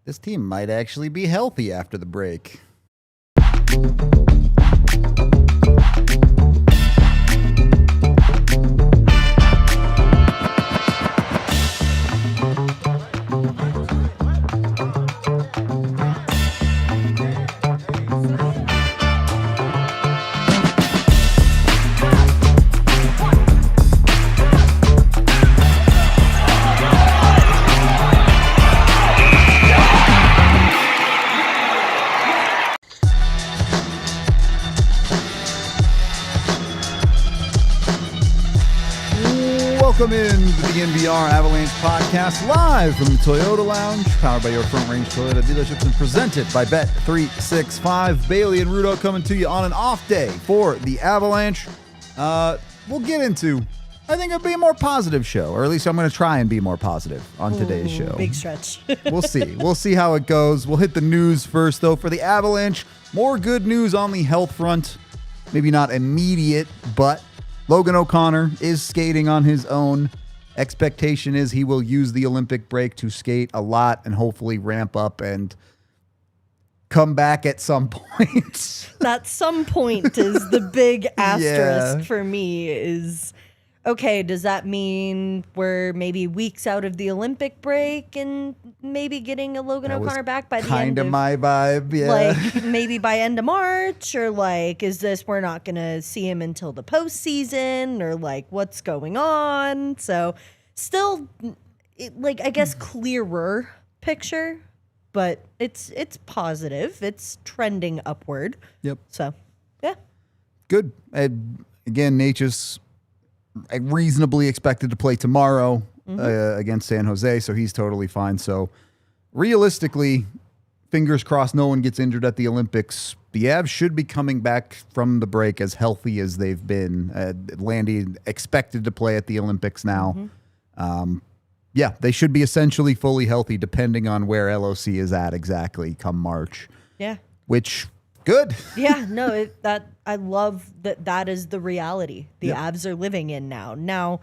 this team might actually be healthy after the break. Welcome in to the DNVR Avalanche Podcast, live from the Toyota Lounge, powered by your Front Range Toyota dealerships and presented by Bet365. Bailey and Rudo coming to you on an off day for the Avalanche. We'll get into, I think, it'll be a more positive show, or at least I'm going to try and be more positive on today's show. Big stretch. We'll see. We'll see how it goes. We'll hit the news first, though. For the Avalanche, more good news on the health front. Maybe not immediate, but Logan O'Connor is skating on his own. Expectation is he will use the Olympic break to skate a lot and hopefully ramp up and come back at some point. That some point is the big asterisk for me is, okay, does that mean we're maybe weeks out of the Olympic break and maybe getting a Logan O'Connor back by the end of... Kind of my vibe, yeah. Like, maybe by end of March, or like, is this we're not going to see him until the postseason, or like, what's going on? So, still, like, I guess clearer picture, but it's positive. It's trending upward. Yep. So, yeah. Good. Again, Nature's reasonably expected to play tomorrow against San Jose, so he's totally fine. So realistically, fingers crossed no one gets injured at the Olympics. The Avs should be coming back from the break as healthy as they've been. Landy expected to play at the Olympics now. Yeah, they should be essentially fully healthy depending on where LOC is at exactly come March. Yeah. Which, good. Yeah, no, I love that is the reality the Avs are living in now. Now,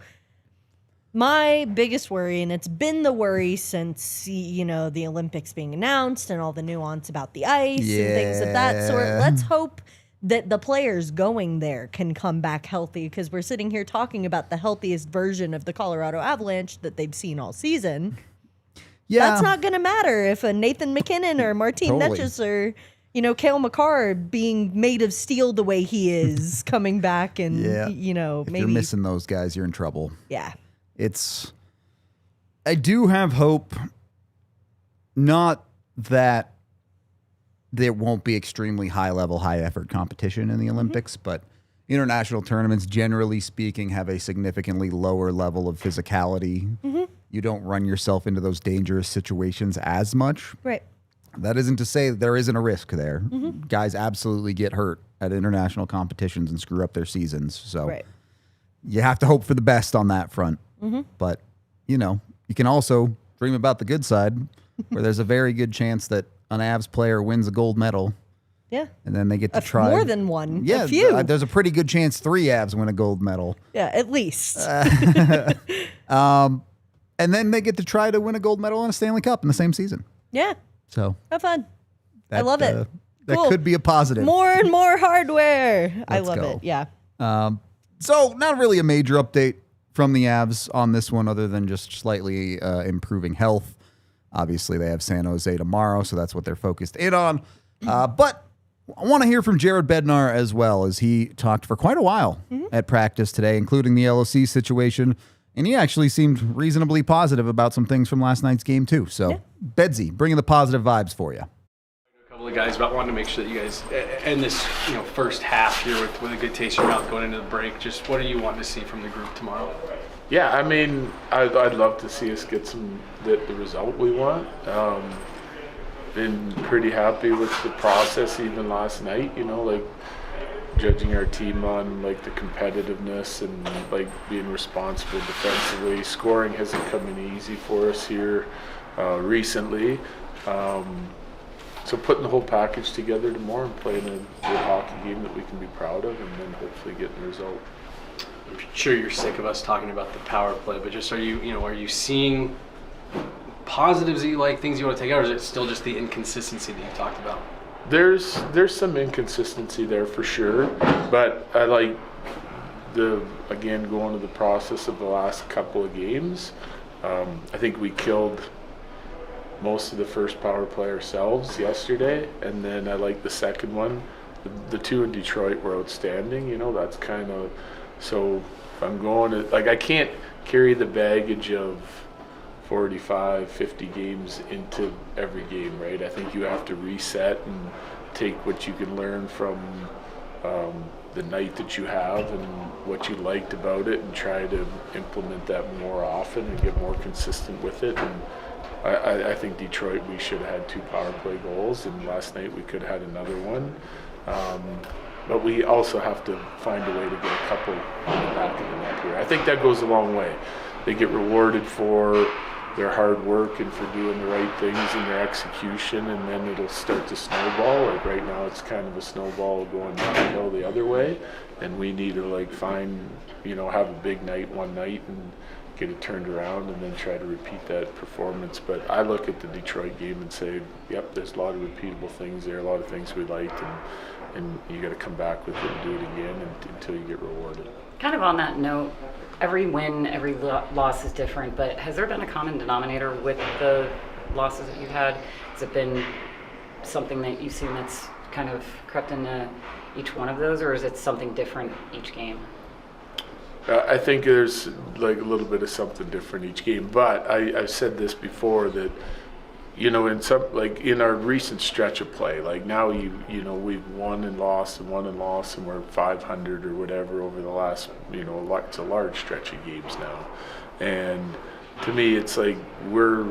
my biggest worry, and it's been the worry since, the Olympics being announced and all the nuance about the ice and things of that sort. Let's hope that the players going there can come back healthy, because we're sitting here talking about the healthiest version of the Colorado Avalanche that they've seen all season. Yeah. That's not going to matter if a Nathan McKinnon or Martin Netjes or... Cale Makar being made of steel the way he is coming back and, maybe if you're missing those guys, you're in trouble. Yeah. I do have hope, not that there won't be extremely high-level, high-effort competition in the Olympics, but international tournaments, generally speaking, have a significantly lower level of physicality. You don't run yourself into those dangerous situations as much. Right. That isn't to say that there isn't a risk there. Guys absolutely get hurt at international competitions and screw up their seasons. So you have to hope for the best on that front. But, you can also dream about the good side, where there's a very good chance that an Avs player wins a gold medal. Yeah. And then they get to try. More than one. Yeah. A few. There's a pretty good chance 3 Avs win a gold medal. Yeah, at least. And then they get to try to win a gold medal and a Stanley Cup in the same season. Yeah. So have fun. I love it. That cool. could be a positive. More and more hardware. I love go. it. Yeah. So not really a major update from the Avs on this one, other than just slightly improving health. Obviously, they have San Jose tomorrow, so that's what they're focused in on. But I want to hear from Jared Bednar as well, as he talked for quite a while at practice today, including the LOC situation. And he actually seemed reasonably positive about some things from last night's game, too. So, Bedsy, bringing the positive vibes for you. A couple of guys, but I wanted to make sure that you guys end this first half here with a good taste in your mouth going into the break. Just what are you wanting to see from the group tomorrow? Yeah, I mean, I'd love to see us get the result we want. Been pretty happy with the process even last night, judging our team on the competitiveness and being responsible defensively. Scoring hasn't come in easy for us here recently. So putting the whole package together tomorrow and playing a good hockey game that we can be proud of, and then hopefully getting the result. I'm sure you're sick of us talking about the power play, but just are you seeing positives that you like, things you want to take out, or is it still just the inconsistency that you talked about? There's some inconsistency there for sure, but I like going to the process of the last couple of games. I think we killed most of the first power play ourselves yesterday, and then I like the second one. The two in Detroit were outstanding. That's kind of, so if I'm going to, like, I can't carry the baggage of 45, 50 games into every game, right? I think you have to reset and take what you can learn from the night that you have and what you liked about it, and try to implement that more often and get more consistent with it. And I think Detroit, we should have had 2 power play goals, and last night we could have had another one. But we also have to find a way to get a couple in the back of the net here. I think that goes a long way. They get rewarded for their hard work and for doing the right things in their execution, and then it'll start to snowball. Like right now, it's kind of a snowball going downhill the other way, and we need to have a big night one night and get it turned around, and then try to repeat that performance. But I look at the Detroit game and say, yep, there's a lot of repeatable things there, a lot of things we liked, and you got to come back with it and do it again until you get rewarded. Kind of on that note, every win, every loss is different, but has there been a common denominator with the losses that you've had? Has it been something that you've seen that's kind of crept into each one of those, or is it something different each game? I think there's like a little bit of something different each game, but I've said this before that, in our recent stretch of play, like now we've won and lost, and we're 500 or whatever over the last, it's a large stretch of games now. And to me, it's like we're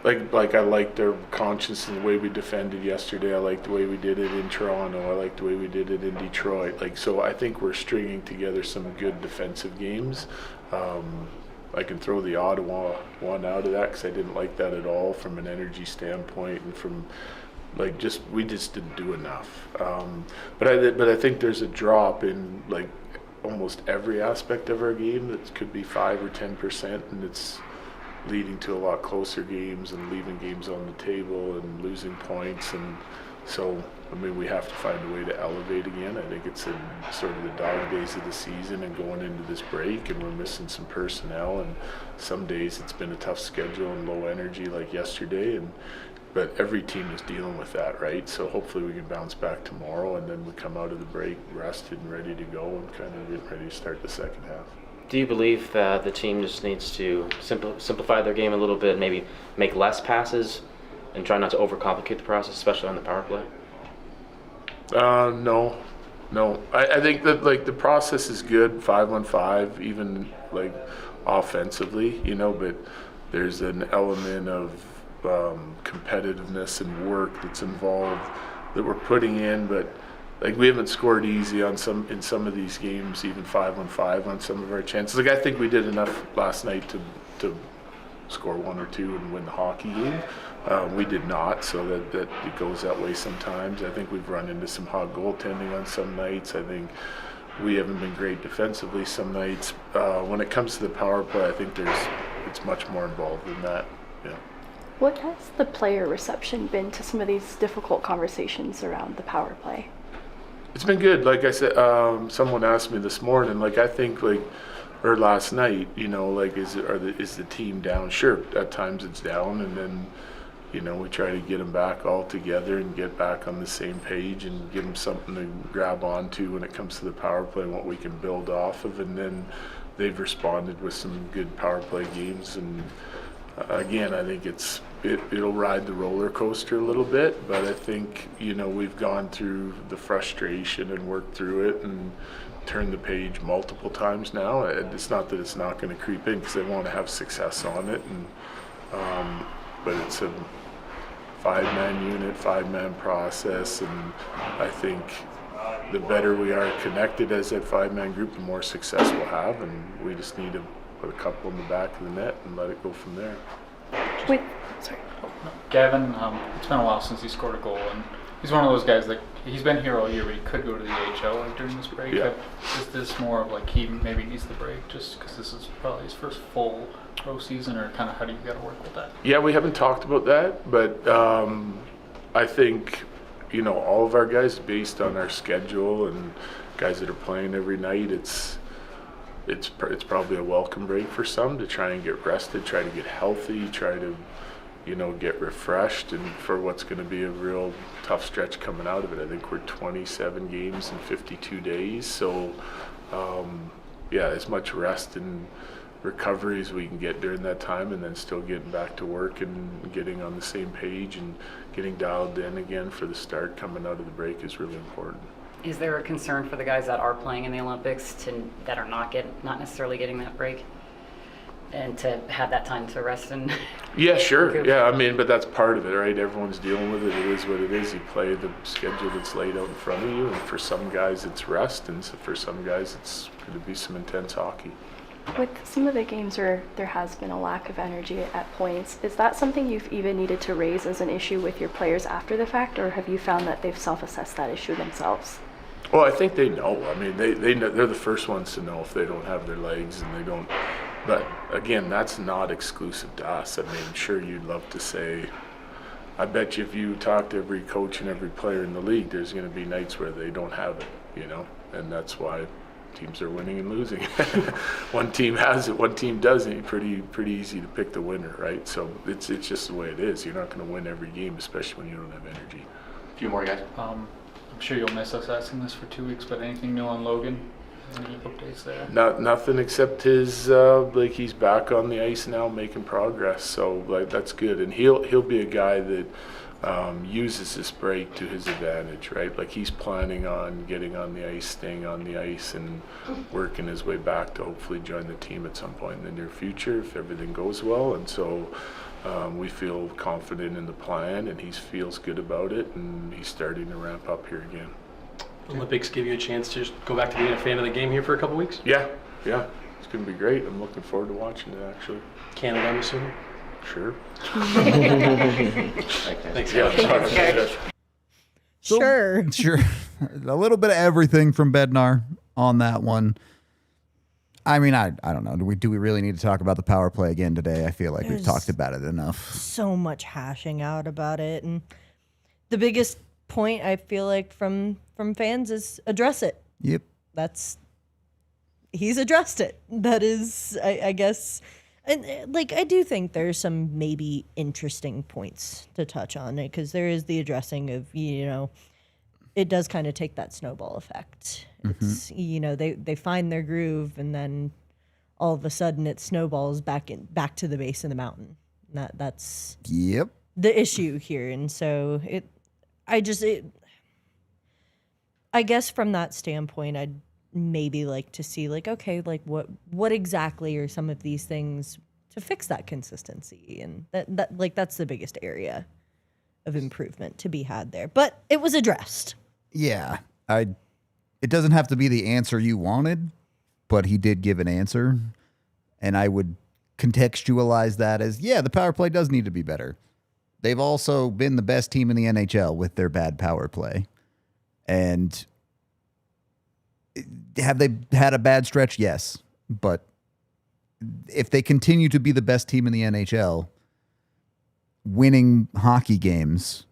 like I liked our conscience and the way we defended yesterday. I liked the way we did it in Toronto. I liked the way we did it in Detroit. So I think we're stringing together some good defensive games. I can throw the Ottawa one out of that because I didn't like that at all from an energy standpoint, and from we just didn't do enough. But I think there's a drop in almost every aspect of our game that could be 5 or 10%, and it's leading to a lot closer games and leaving games on the table and losing points. And so, we have to find a way to elevate again. I think it's in sort of the dog days of the season and going into this break, and we're missing some personnel, and some days it's been a tough schedule and low energy like yesterday, but every team is dealing with that, right? So hopefully we can bounce back tomorrow, and then we come out of the break rested and ready to go and kind of get ready to start the second half. Do you believe that the team just needs to simplify their game a little bit, maybe make less passes and try not to overcomplicate the process, especially on the power play? No. I think that the process is good, 5-on-5, even offensively, but there's an element of competitiveness and work that's involved that we're putting in, but we haven't scored easy in some of these games, even 5-on-5 on some of our chances. I think we did enough last night to score 1 or 2 and win the hockey game. We did not, so that it goes that way sometimes. I think we've run into some hot goaltending on some nights. I think we haven't been great defensively some nights. When it comes to the power play, I think it's much more involved than that. Yeah. What has the player reception been to some of these difficult conversations around the power play? It's been good. Like I said, someone asked me this morning, I think or last night, is the team down? Sure, at times it's down, and then we try to get them back all together and get back on the same page and give them something to grab onto when it comes to the power play and what we can build off of. And then they've responded with some good power play games. And again, I think it'll ride the roller coaster a little bit, but I think we've gone through the frustration and worked through it and turned the page multiple times now. It's not that it's not going to creep in, because they want to have success on it, and but it's a 5-man unit, 5-man process, and I think the better we are connected as that 5-man group, the more success we'll have, and we just need to put a couple in the back of the net and let it go from there. Wait, sorry. Gavin, it's been a while since you scored a goal, and he's one of those guys that he's been here all year, but he could go to the AHL like during this break. Yeah. Is this more of like he maybe needs the break just because this is probably his first full pro season, or kind of how do you got to work with that? Yeah, we haven't talked about that, but I think, you know, all of our guys, based on our schedule and guys that are playing every night, it's probably a welcome break for some to try and get rested, try to get healthy, try to, you know, get refreshed, and for what's going to be a real tough stretch coming out of it. I think we're 27 games in 52 days, so yeah, as much rest and recovery as we can get during that time, and then still getting back to work and getting on the same page and getting dialed in again for the start coming out of the break is really important. Is there a concern for the guys that are playing in the Olympics that are not necessarily getting that break, and to have that time to rest and? Yeah, sure. Yeah, I mean, but that's part of it, right? Everyone's dealing with it. It is what it is. You play the schedule that's laid out in front of you, and for some guys it's rest, and so for some guys it's going to be some intense hockey. With some of the games where there has been a lack of energy at points, is that something you've even needed to raise as an issue with your players after the fact, or have you found that they've self-assessed that issue themselves? Well, I think they know. I mean, they know, they're the first ones to know if they don't have their legs and they don't. But again, that's not exclusive to us. I mean, sure, you'd love to say, I bet you if you talk to every coach and every player in the league, there's going to be nights where they don't have it, you know, and that's why teams are winning and losing. One team has it, one team doesn't. Pretty easy to pick the winner, right? So it's just the way it is. You're not going to win every game, especially when you don't have energy. A few more guys. I'm sure you'll miss us asking this for 2 weeks, but anything new on Logan? Any updates there? Nothing except his like he's back on the ice now, making progress. So like that's good, and he'll be a guy that uses this break to his advantage, right? Like he's planning on getting on the ice, staying on the ice, and working his way back to hopefully join the team at some point in the near future if everything goes well. And so we feel confident in the plan, and he feels good about it, and he's starting to ramp up here again. Olympics give you a chance to just go back to being a fan of the game here for a couple weeks? Yeah, it's going to be great. I'm looking forward to watching it, actually. Canada, I'm assuming? Sure. Thanks, Yeah. Sure. Sure. A little bit of everything from Bednar on that one. I mean, I don't know. Do we really need to talk about the power play again today? I feel like we've talked about it enough. So much hashing out about it, and the biggest point I feel like from fans is address it. Yep. He's addressed it. That is, I guess, and like I do think there's some maybe interesting points to touch on it, because there is the addressing of, you know, it does kind of take that snowball effect. It's, you know, they find their groove, and then all of a sudden it snowballs back to the base of the mountain. That's Yep. the issue here, and so I guess from that standpoint, I'd maybe like to see, like, okay, like what exactly are some of these things to fix that consistency, and that like that's the biggest area of improvement to be had there. But it was addressed. Yeah. It doesn't have to be the answer you wanted, but he did give an answer, and I would contextualize that as, yeah, the power play does need to be better. They've also been the best team in the NHL with their bad power play. And have they had a bad stretch? Yes. But if they continue to be the best team in the NHL, winning hockey games,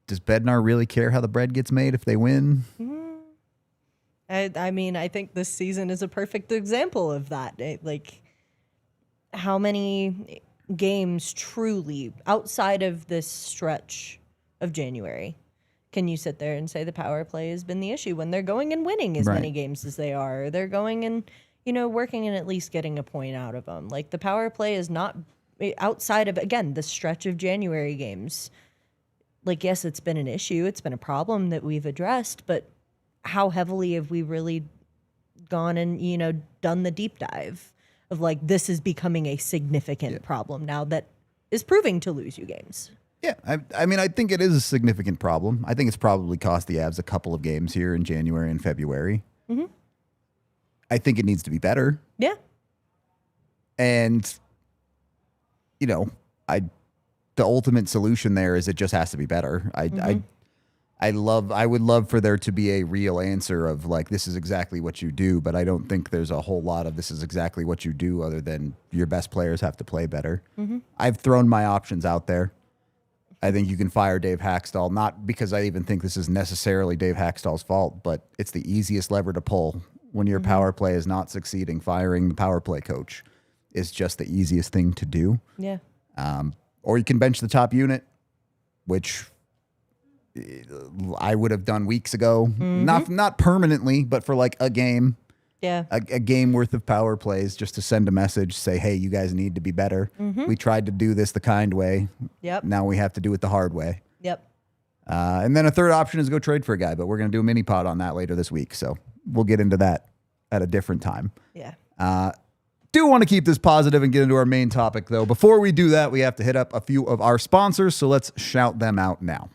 does Bednar really care how the bread gets made if they win? I mean, I think this season is a perfect example of that. Like, how many games truly outside of this stretch of January can you sit there and say the power play has been the issue when they're going and winning as many games as they are? Or they're going and, you know, working and at least getting a point out of them. Like, the power play is not outside of, again, the stretch of January games. Like, yes, it's been an issue. It's been a problem that we've addressed, but how heavily have we really gone and, you know, done the deep dive of, like, this is becoming a significant problem now that is proving to lose you games? Yeah, I mean, I think it is a significant problem. I think it's probably cost the Avs a couple of games here in January and February. Mm-hmm. I think it needs to be better. Yeah. And, you know, the ultimate solution there is it just has to be better. I would love for there to be a real answer of like, this is exactly what you do, but I don't think there's a whole lot of this is exactly what you do other than your best players have to play better. I've thrown my options out there. I think you can fire Dave Haxtell, not because I even think this is necessarily Dave Haxtell's fault, but it's the easiest lever to pull when your power play is not succeeding. Firing the power play coach is just the easiest thing to do. Yeah. Or you can bench the top unit, which I would have done weeks ago. Not permanently, but for like a game. Yeah. A game worth of power plays just to send a message, say, hey, you guys need to be better. We tried to do this the kind way. Yep. Now we have to do it the hard way. Yep. And then a third option is go trade for a guy, but we're going to do a mini pod on that later this week. So we'll get into that at a different time. Yeah. Do want to keep this positive and get into our main topic, though. Before we do that, we have to hit up a few of our sponsors, so let's shout them out now.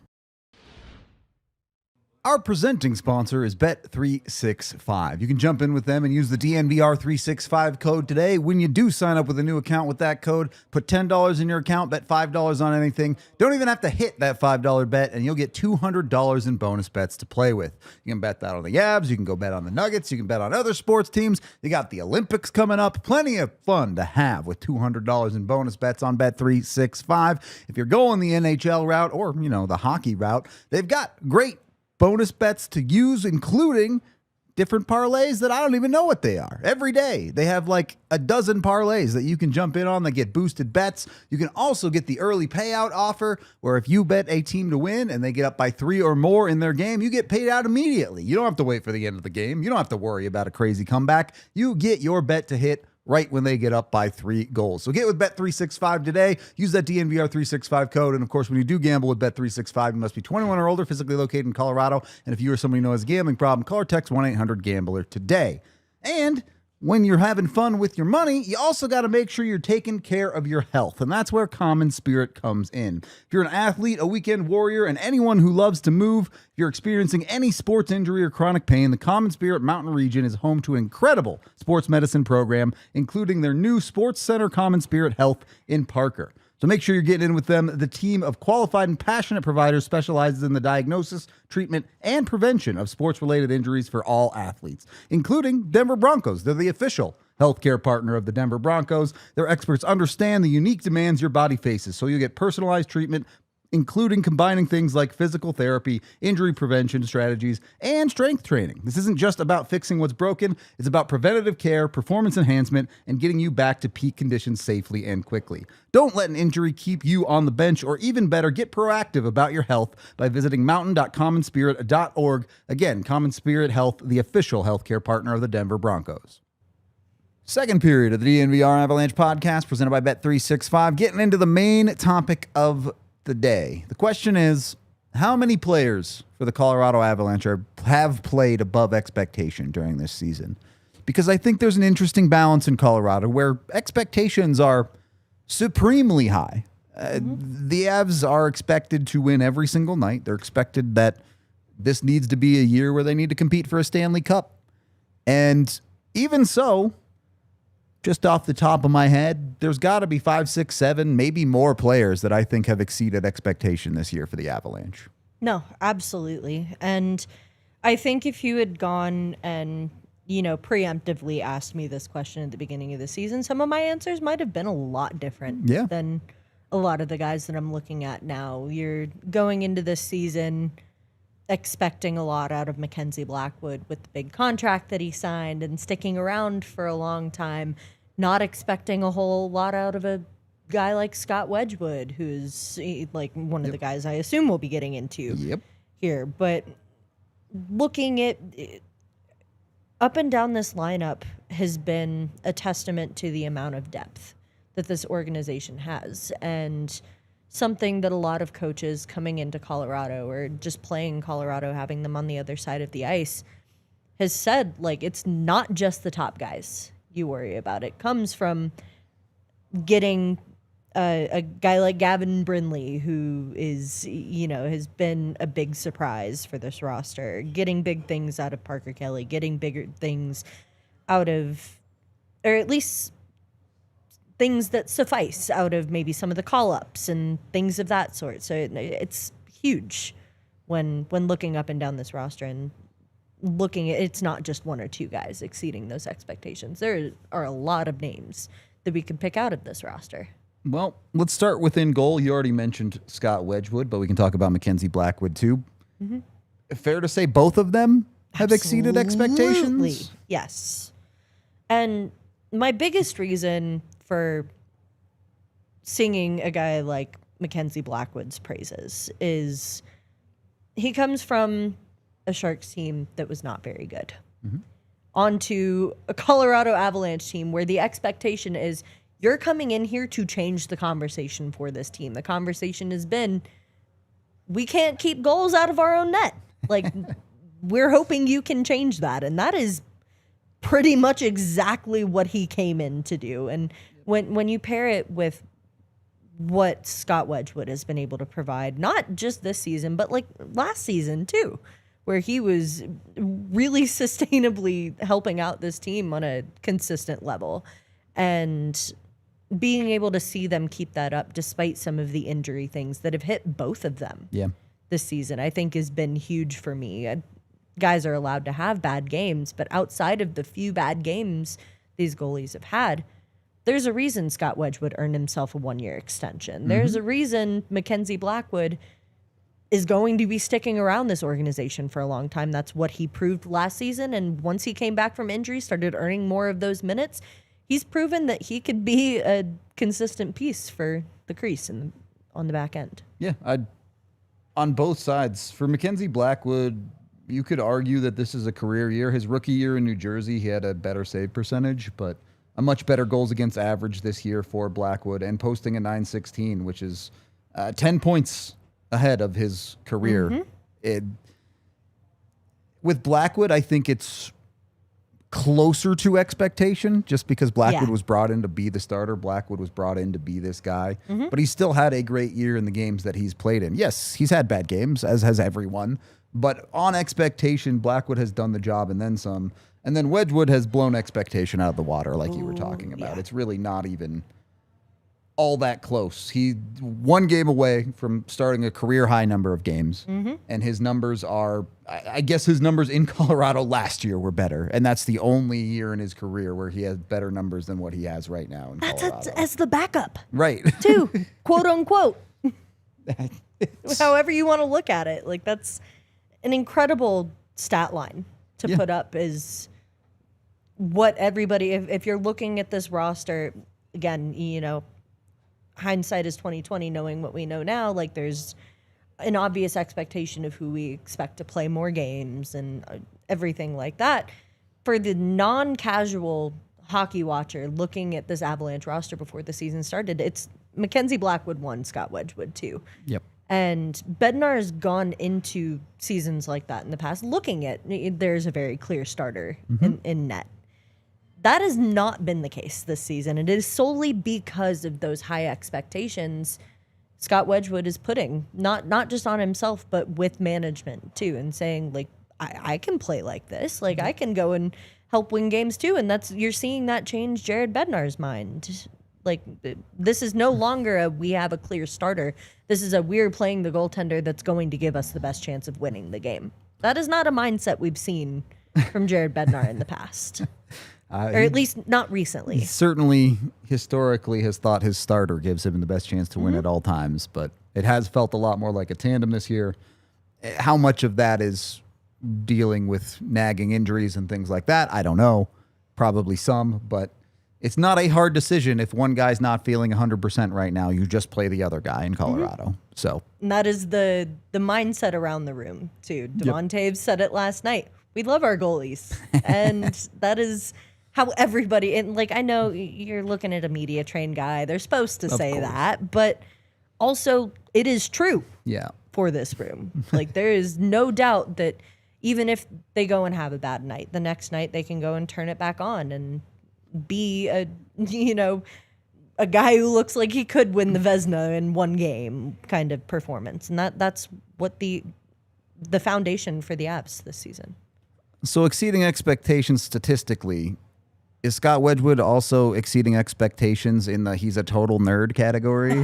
Our presenting sponsor is Bet365. You can jump in with them and use the DNVR 365 code today. When you do sign up with a new account with that code, put $10 in your account, bet $5 on anything. Don't even have to hit that $5 bet, and you'll get $200 in bonus bets to play with. You can bet that on the Avs. You can go bet on the Nuggets. You can bet on other sports teams. You got the Olympics coming up. Plenty of fun to have with $200 in bonus bets on Bet365. If you're going the NHL route or, the hockey route, they've got great bonus bets to use, including different parlays that I don't even know what they are. Every day, they have like a dozen parlays that you can jump in on that get boosted bets. You can also get the early payout offer, where if you bet a team to win and they get up by 3 or more in their game, you get paid out immediately. You don't have to wait for the end of the game. You don't have to worry about a crazy comeback. You get your bet to hit right when they get up by 3 goals. So get with Bet365 today. Use that DNVR 365 code. And of course, when you do gamble with Bet365, you must be 21 or older, physically located in Colorado. And if you or somebody who knows a gambling problem, call or text 1-800-GAMBLER today. And when you're having fun with your money, you also got to make sure you're taking care of your health. And that's where Common Spirit comes in. If you're an athlete, a weekend warrior, and anyone who loves to move, if you're experiencing any sports injury or chronic pain, the Common Spirit Mountain Region is home to an incredible sports medicine program, including their new Sports Center Common Spirit Health in Parker. So make sure you're getting in with them. The team of qualified and passionate providers specializes in the diagnosis, treatment, and prevention of sports-related injuries for all athletes, including Denver Broncos. They're the official healthcare partner of the Denver Broncos. Their experts understand the unique demands your body faces, so you get personalized treatment, including combining things like physical therapy, injury prevention strategies, and strength training. This isn't just about fixing what's broken. It's about preventative care, performance enhancement, and getting you back to peak conditions safely and quickly. Don't let an injury keep you on the bench, or even better, get proactive about your health by visiting mountain.commonspirit.org. Again, Common Spirit Health, the official healthcare partner of the Denver Broncos. Second period of the DNVR Avalanche Podcast, presented by Bet365. Getting into the main topic of the day. The question is, how many players for the Colorado Avalanche have played above expectation during this season? Because I think there's an interesting balance in Colorado where expectations are supremely high. The Avs are expected to win every single night. They're expected that this needs to be a year where they need to compete for a Stanley Cup. And even so, just off the top of my head, there's got to be 5, 6, 7, maybe more players that I think have exceeded expectation this year for the Avalanche. No, absolutely. And I think if you had gone and, preemptively asked me this question at the beginning of the season, some of my answers might have been a lot different than a lot of the guys that I'm looking at now. You're going into this season expecting a lot out of Mackenzie Blackwood with the big contract that he signed and sticking around for a long time, not expecting a whole lot out of a guy like Scott Wedgwood, who's like one of the guys I assume we'll be getting into here. But looking at up and down this lineup has been a testament to the amount of depth that this organization has, and something that a lot of coaches coming into Colorado or just playing Colorado, having them on the other side of the ice, has said, like, it's not just the top guys you worry about. It comes from getting a guy like Gavin Brindley, who is, has been a big surprise for this roster, getting big things out of Parker Kelly, getting bigger things out of, or at least things that suffice out of maybe some of the call-ups and things of that sort. So it's huge when looking up and down this roster and looking at, it's not just one or two guys exceeding those expectations. There are a lot of names that we can pick out of this roster. Well, let's start with in goal. You already mentioned Scott Wedgwood, but we can talk about Mackenzie Blackwood too. Fair to say both of them have exceeded expectations? Yes. And my biggest reason for singing a guy like Mackenzie Blackwood's praises is he comes from a Sharks team that was not very good onto a Colorado Avalanche team where the expectation is you're coming in here to change the conversation for this team. The conversation has been, we can't keep goals out of our own net. Like, we're hoping you can change that. And that is pretty much exactly what he came in to do. And when you pair it with what Scott Wedgwood has been able to provide, not just this season, but like last season too, where he was really sustainably helping out this team on a consistent level. And being able to see them keep that up despite some of the injury things that have hit both of them this season, I think has been huge for me. Guys are allowed to have bad games, but outside of the few bad games these goalies have had, there's a reason Scott Wedgwood earned himself a 1-year extension. There's a reason Mackenzie Blackwood is going to be sticking around this organization for a long time. That's what he proved last season. And once he came back from injury, started earning more of those minutes, he's proven that he could be a consistent piece for the crease and on the back end. Yeah, on both sides. For Mackenzie Blackwood, you could argue that this is a career year. His rookie year in New Jersey, he had a better save percentage, but a much better goals against average this year for Blackwood and posting a .916, which is 10 points ahead of his career. With Blackwood, I think it's closer to expectation just because Blackwood was brought in to be the starter. Blackwood was brought in to be this guy, but he still had a great year in the games that he's played in. Yes, he's had bad games, as has everyone, but on expectation, Blackwood has done the job and then some. And then Wedgwood has blown expectation out of the water, like you were talking about. It's really not even all that close. He 1 game away from starting a career-high number of games, and his numbers are, I guess his numbers in Colorado last year were better, and that's the only year in his career where he has better numbers than what he has right now in Colorado. That's as the backup. Right. Too, quote unquote. However you want to look at it. Like, that's an incredible stat line to put up is what everybody, if you're looking at this roster, again, you know, hindsight is 2020, knowing what we know now, like there's an obvious expectation of who we expect to play more games and everything like that. For the non-casual hockey watcher looking at this Avalanche roster before the season started, it's Mackenzie Blackwood 1, Scott Wedgwood 2. Yep. And Bednar has gone into seasons like that in the past, looking at there's a very clear starter in net. That has not been the case this season. It is solely because of those high expectations Scott Wedgwood is putting, not just on himself, but with management too, and saying, like, I can play like this. Like, I can go and help win games too. And you're seeing that change Jared Bednar's mind. Like, this is no longer a we have a clear starter. This is a we're playing the goaltender that's going to give us the best chance of winning the game. That is not a mindset we've seen from Jared Bednar in the past. Or at least not recently. He certainly, historically, has thought his starter gives him the best chance to win at all times, but it has felt a lot more like a tandem this year. How much of that is dealing with nagging injuries and things like that, I don't know. Probably some, but it's not a hard decision if one guy's not feeling 100% right now. You just play the other guy in Colorado. So, and that is the mindset around the room, too. Devon Taves said it last night. We love our goalies, and that is how everybody, and like, I know you're looking at a media trained guy. They're supposed to say that, but also it is true for this room. Like, there is no doubt that even if they go and have a bad night, the next night they can go and turn it back on and be a guy who looks like he could win the Vezina in one game kind of performance. And that's what the foundation for the Avs this season. So exceeding expectations statistically, Is Scott Wedgwood also exceeding expectations in the he's a total nerd category?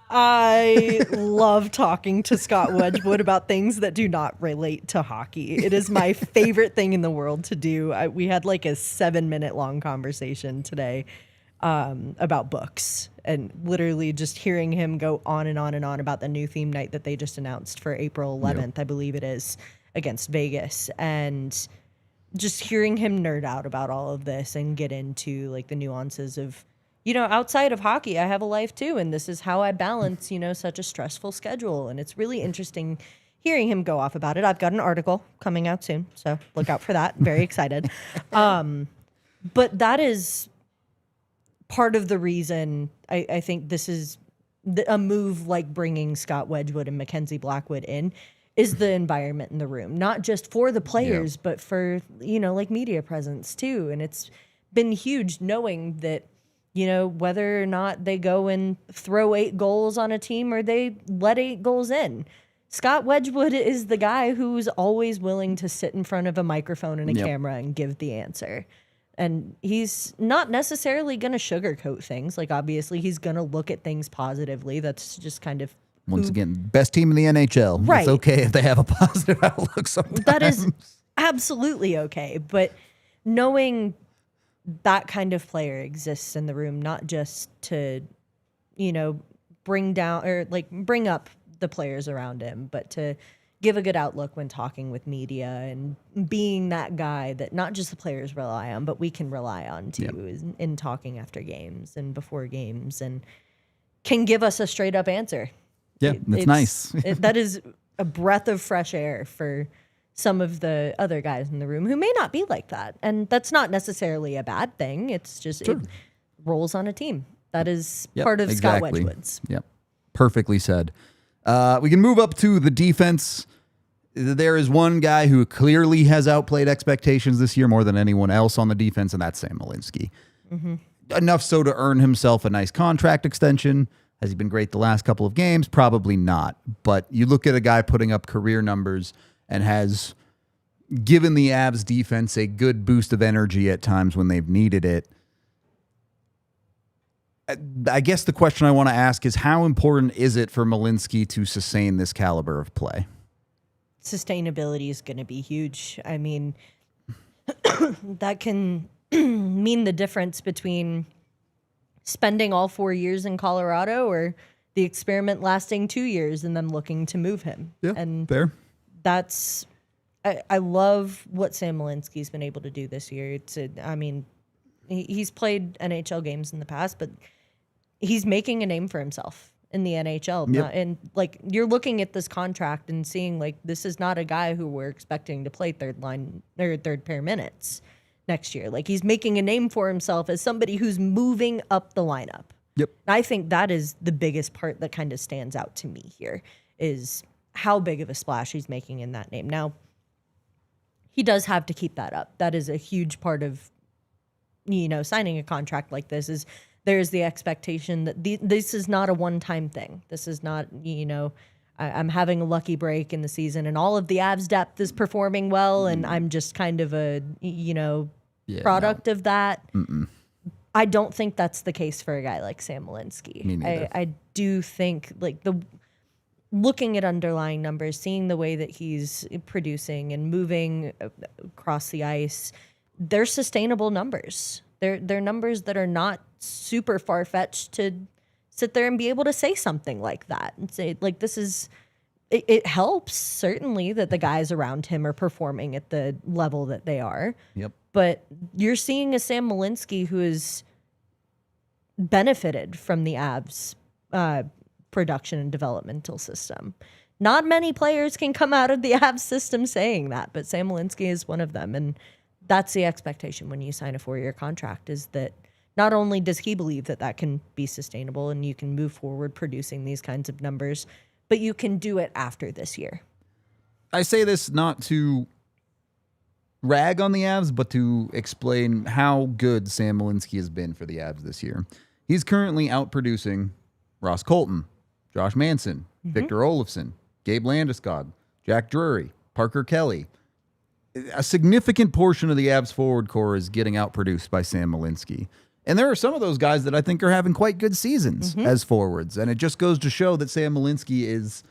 I love talking to Scott Wedgwood about things that do not relate to hockey. It is my favorite thing in the world to do. We had like a 7-minute long conversation today about books, and literally just hearing him go on and on and on about the new theme night that they just announced for April 11th, I believe it is, against Vegas. And just hearing him nerd out about all of this and get into like the nuances of, outside of hockey, I have a life too, and this is how I balance, such a stressful schedule. And it's really interesting hearing him go off about it. I've got an article coming out soon, so look out for that. Very excited. But that is part of the reason I think this is a move like bringing Scott Wedgwood and Mackenzie Blackwood in is the environment in the room, not just for the players, but for, like media presence too. And it's been huge knowing that, whether or not they go and throw 8 goals on a team or they let 8 goals in, Scott Wedgwood is the guy who's always willing to sit in front of a microphone and a camera and give the answer. And he's not necessarily going to sugarcoat things. Like, obviously, he's going to look at things positively. That's just kind of... Once again, best team in the NHL. Right. It's okay if they have a positive outlook sometimes. That is absolutely okay. But knowing that kind of player exists in the room, not just to, bring down or like bring up the players around him, but to give a good outlook when talking with media and being that guy that not just the players rely on, but we can rely on too in talking after games and before games, and can give us a straight up answer. Yeah, that's nice. That is a breath of fresh air for some of the other guys in the room who may not be like that. And that's not necessarily a bad thing. It's just it rolls on a team. That is part of Scott Wedgwood's. Yep. Perfectly said. We can move up to the defense. There is one guy who clearly has outplayed expectations this year more than anyone else on the defense, and that's Sam Malinsky. Enough so to earn himself a nice contract extension. Has he been great the last couple of games? Probably not. But you look at a guy putting up career numbers and has given the Avs defense a good boost of energy at times when they've needed it. I guess the question I want to ask is, how important is it for Malinsky to sustain this caliber of play? Sustainability is going to be huge. I mean, that can mean the difference between spending all 4 years in Colorado or the experiment lasting 2 years and then looking to move him. Yeah, and fair. That's, I love what Sam Malinsky's been able to do this year. He's played NHL games in the past, but he's making a name for himself in the NHL. Yep. And like, you're looking at this contract and seeing like, this is not a guy who we're expecting to play third line or third pair minutes next year. Like, he's making a name for himself as somebody who's moving up the lineup. Yep. I think that is the biggest part that kind of stands out to me here, is how big of a splash he's making in that name. Now, he does have to keep that up. That is a huge part of, signing a contract like this, is there's the expectation that this is not a one-time thing. This is not, I'm having a lucky break in the season and all of the Avs depth is performing well and I'm just kind of a, product of that. I don't think that's the case for a guy like Sam Malinsky. Me neither. I do think like looking at underlying numbers, seeing the way that he's producing and moving across the ice, they're sustainable numbers. They're numbers that are not super far-fetched to sit there and be able to say something like that and say, like, this is, it helps certainly that the guys around him are performing at the level that they are. Yep. But you're seeing a Sam Malinsky who has benefited from the Avs production and developmental system. Not many players can come out of the Avs system saying that, but Sam Malinsky is one of them. And that's the expectation when you sign a 4-year contract, is that not only does he believe that that can be sustainable and you can move forward producing these kinds of numbers, but you can do it after this year. I say this not to rag on the Avs, but to explain how good Sam Malinsky has been for the Avs this year. He's currently outproducing Ross Colton, Josh Manson, Victor Olofsson, Gabe Landeskog, Jack Drury, Parker Kelly. a significant portion of the Avs forward core is getting outproduced by Sam Malinsky. And there are some of those guys that I think are having quite good seasons as forwards. And it just goes to show that Sam Malinsky is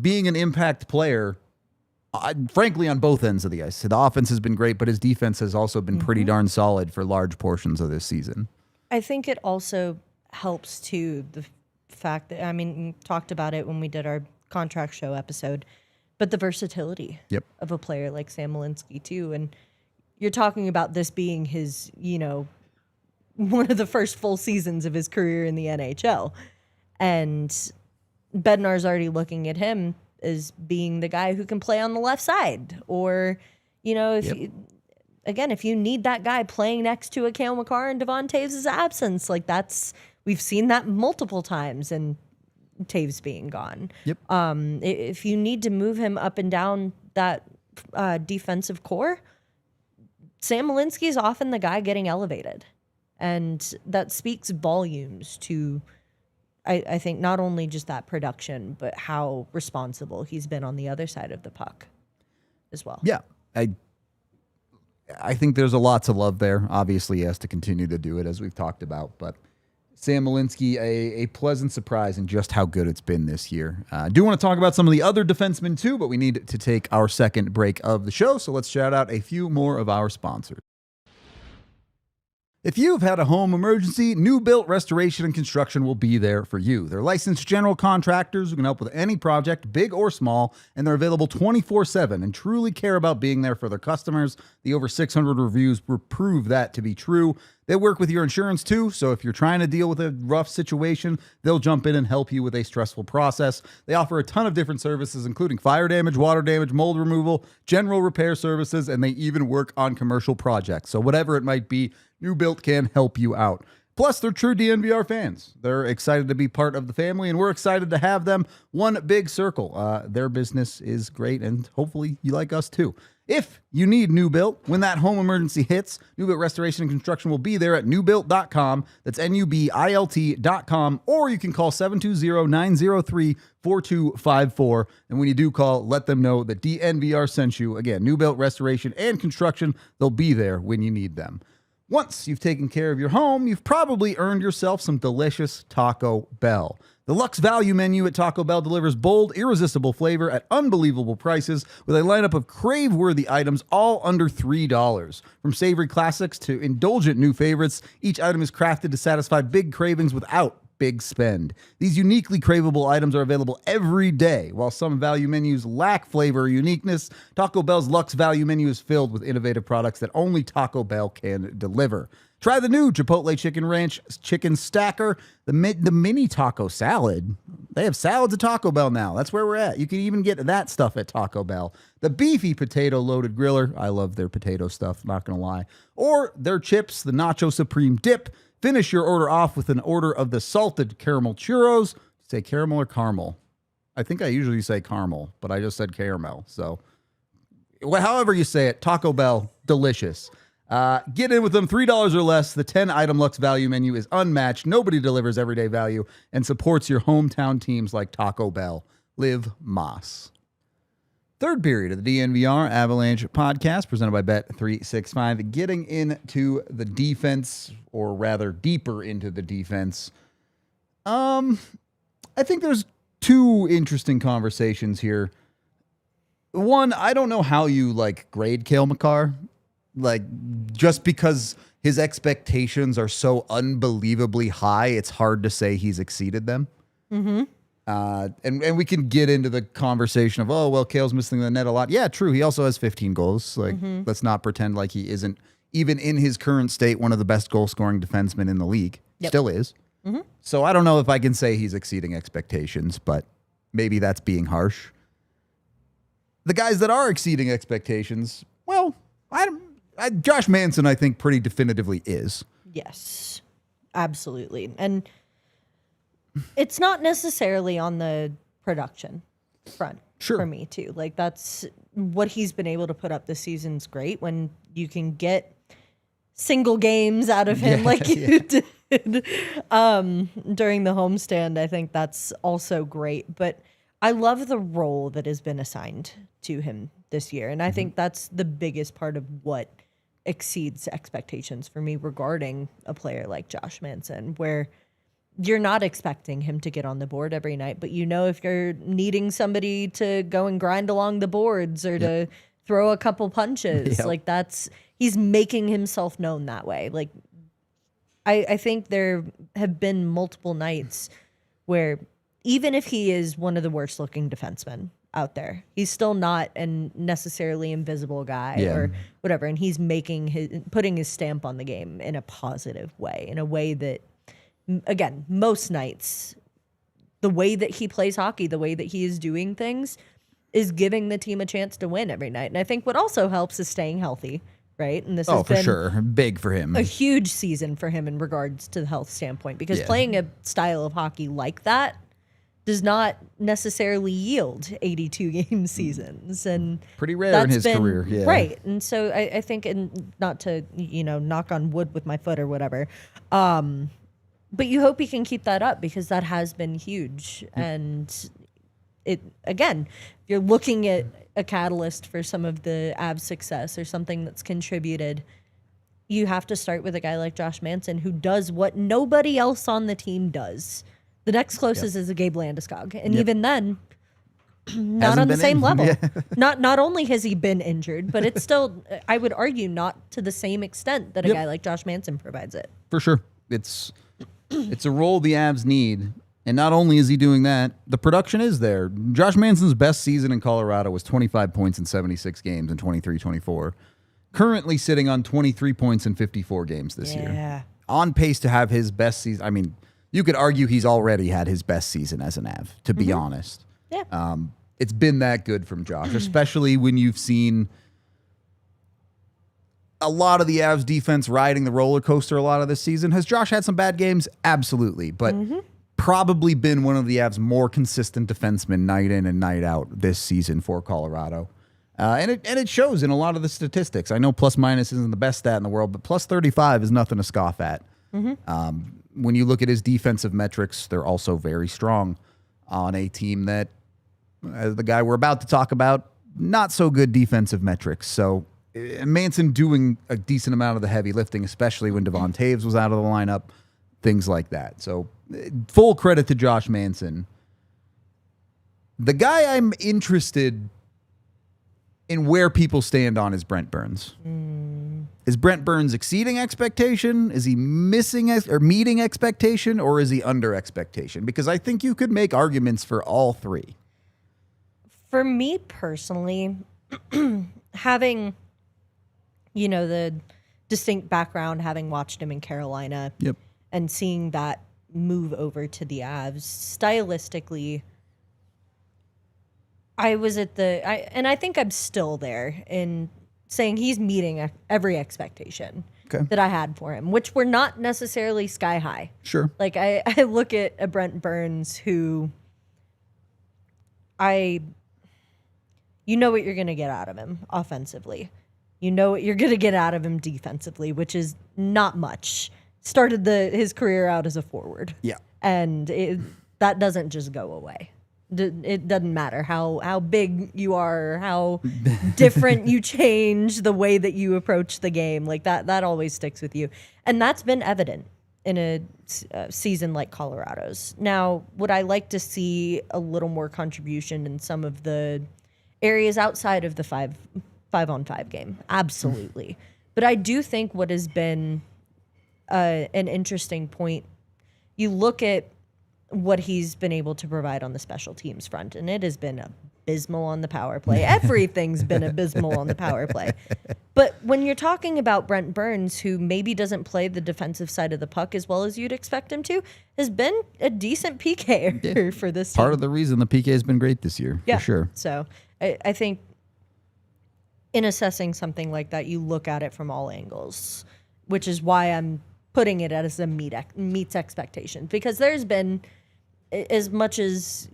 being an impact player, frankly, on both ends of the ice. The offense has been great, but his defense has also been pretty darn solid for large portions of this season. I think it also helps to the fact that, I mean, we talked about it when we did our contract show episode, but the versatility of a player like Sam Malinsky too. And you're talking about this being his, one of the first full seasons of his career in the NHL. And Bednar's already looking at him as being the guy who can play on the left side. Or, if you need that guy playing next to a Cale Makar in Devon Taves' absence, like we've seen that multiple times and Taves being gone. Yep. If you need to move him up and down that defensive core, Sam Malinsky is often the guy getting elevated. And that speaks volumes to, I think, not only just that production, but how responsible he's been on the other side of the puck as well. Yeah. I think there's a lot to love there. Obviously, he has to continue to do it, as we've talked about. But Sam Malinsky, a pleasant surprise in just how good it's been this year. I do want to talk about some of the other defensemen, too, but we need to take our second break of the show. So let's shout out a few more of our sponsors. If you've had a home emergency, New Built Restoration and Construction will be there for you. They're licensed general contractors who can help with any project, big or small, and they're available 24/7 and truly care about being there for their customers. The over 600 reviews prove that to be true. They work with your insurance too, so if you're trying to deal with a rough situation, they'll jump in and help you with a stressful process. They offer a ton of different services, including fire damage, water damage, mold removal, general repair services, and they even work on commercial projects. So whatever it might be, New Built can help you out. Plus, they're true DNVR fans. They're excited to be part of the family, and we're excited to have them. One big circle. Their business is great, and hopefully you like us too. If you need New Built, when that home emergency hits, New Built Restoration and Construction will be there at newbuilt.com. That's NUBILT.com. Or you can call 720-903-4254. And when you do call, let them know that DNVR sent you. Again, New Built Restoration and Construction, they'll be there when you need them. Once you've taken care of your home, you've probably earned yourself some delicious Taco Bell. The Luxe Value menu at Taco Bell delivers bold, irresistible flavor at unbelievable prices with a lineup of crave-worthy items all under $3. From savory classics to indulgent new favorites, each item is crafted to satisfy big cravings without big spend. These uniquely craveable items are available every day. While some value menus lack flavor or uniqueness, Taco Bell's Luxe Value menu is filled with innovative products that only Taco Bell can deliver. Try the new Chipotle Chicken Ranch Chicken Stacker, the mini taco salad. They have salads at Taco Bell now. That's where we're at. You can even get that stuff at Taco Bell. The beefy potato loaded griller. I love their potato stuff, not going to lie. Or their chips, the Nacho Supreme Dip. Finish your order off with an order of the salted caramel churros. Say caramel or caramel? I think I usually say caramel, but I just said caramel. So however you say it, Taco Bell, delicious. Get in with them, $3 or less. The 10-item Luxe Value menu is unmatched. Nobody delivers everyday value and supports your hometown teams like Taco Bell. Live Moss. Third period of the DNVR Avalanche Podcast presented by Bet365. Getting into the defense, or rather deeper into the defense. I think there's two interesting conversations here. One, I don't know how you grade Cale Makar. Just because his expectations are so unbelievably high, it's hard to say he's exceeded them. Mm-hmm. And we can get into the conversation of, oh, well, Cale's missing the net a lot. Yeah, true. He also has 15 goals. Let's not pretend like he isn't, even in his current state, one of the best goal-scoring defensemen in the league. Yep. Still is. Mm-hmm. So I don't know if I can say he's exceeding expectations, but maybe that's being harsh. The guys that are exceeding expectations, well, Josh Manson, I think, pretty definitively is. Yes, absolutely. And it's not necessarily on the production front for me, too. That's what he's been able to put up this season's great when you can get single games out of him you did during the homestand. I think that's also great. But I love the role that has been assigned to him this year. And I think that's the biggest part of what exceeds expectations for me regarding a player like Josh Manson, where you're not expecting him to get on the board every night, but if you're needing somebody to go and grind along the boards or to throw a couple punches, like he's making himself known that way. Like, I think there have been multiple nights where even if he is one of the worst looking defensemen out there, he's still not a necessarily invisible guy or whatever. And he's putting his stamp on the game in a positive way, in a way that, again, most nights, the way that he plays hockey, the way that he is doing things is giving the team a chance to win every night. And I think what also helps is staying healthy, right? And this has for been sure. Big for him. a huge season for him in regards to the health standpoint, because playing a style of hockey like that does not necessarily yield 82 game seasons, and pretty rare in his career. Yeah. Right. And so I think, and not to, knock on wood with my foot or whatever, but you hope he can keep that up, because that has been huge. And it, again, you're looking at a catalyst for some of the Avs success or something that's contributed. You have to start with a guy like Josh Manson, who does what nobody else on the team does. The next closest is a Gabe Landeskog. And even then, not Hasn't on the been same in. level. Yeah. Not only has he been injured, but it's still, I would argue, not to the same extent that a guy like Josh Manson provides it. For sure. It's a role the Avs need. And not only is he doing that, the production is there. Josh Manson's best season in Colorado was 25 points in 76 games in 23-24. Currently sitting on 23 points in 54 games this year. On pace to have his best season. I mean, you could argue he's already had his best season as an Av, to be honest. Yeah. It's been that good from Josh, especially when you've seen a lot of the Avs defense riding the roller coaster a lot of this season. Has Josh had some bad games? Absolutely. But probably been one of the Avs' more consistent defensemen night in and night out this season for Colorado. And it shows in a lot of the statistics. I know plus minus isn't the best stat in the world, but plus 35 is nothing to scoff at. When you look at his defensive metrics, they're also very strong on a team that, as the guy we're about to talk about, not so good defensive metrics. So Manson doing a decent amount of the heavy lifting, especially when Devon Taves was out of the lineup, things like that. So full credit to Josh Manson. The guy I'm interested in where people stand on is Brent Burns. Is Brent Burns exceeding expectation? Is he missing or meeting expectation, or is he under expectation? Because I think you could make arguments for all three. For me personally, having, the distinct background, having watched him in Carolina and seeing that move over to the Avs, stylistically, I was at and I think I'm still there in saying he's meeting every expectation that I had for him, which were not necessarily sky high. Sure. Like I look at a Brent Burns who you know what you're going to get out of him offensively. You know what you're going to get out of him defensively, which is not much. Started his career out as a forward. Yeah. And that doesn't just go away. It doesn't matter how big you are, how different you change the way that you approach the game. Like that always sticks with you. And that's been evident in a season like Colorado's. Now, would I like to see a little more contribution in some of the areas outside of the 5-on-5 game? Absolutely. But I do think what has been an interesting point, you look at what he's been able to provide on the special teams front, and it has been abysmal on the power play. Everything's been abysmal on the power play. But when you're talking about Brent Burns, who maybe doesn't play the defensive side of the puck as well as you'd expect him to, has been a decent PKer for this team. Part of the reason the PK has been great this year, for sure. So I think in assessing something like that, you look at it from all angles, which is why I'm putting it as a meets expectations, because there's been, as much as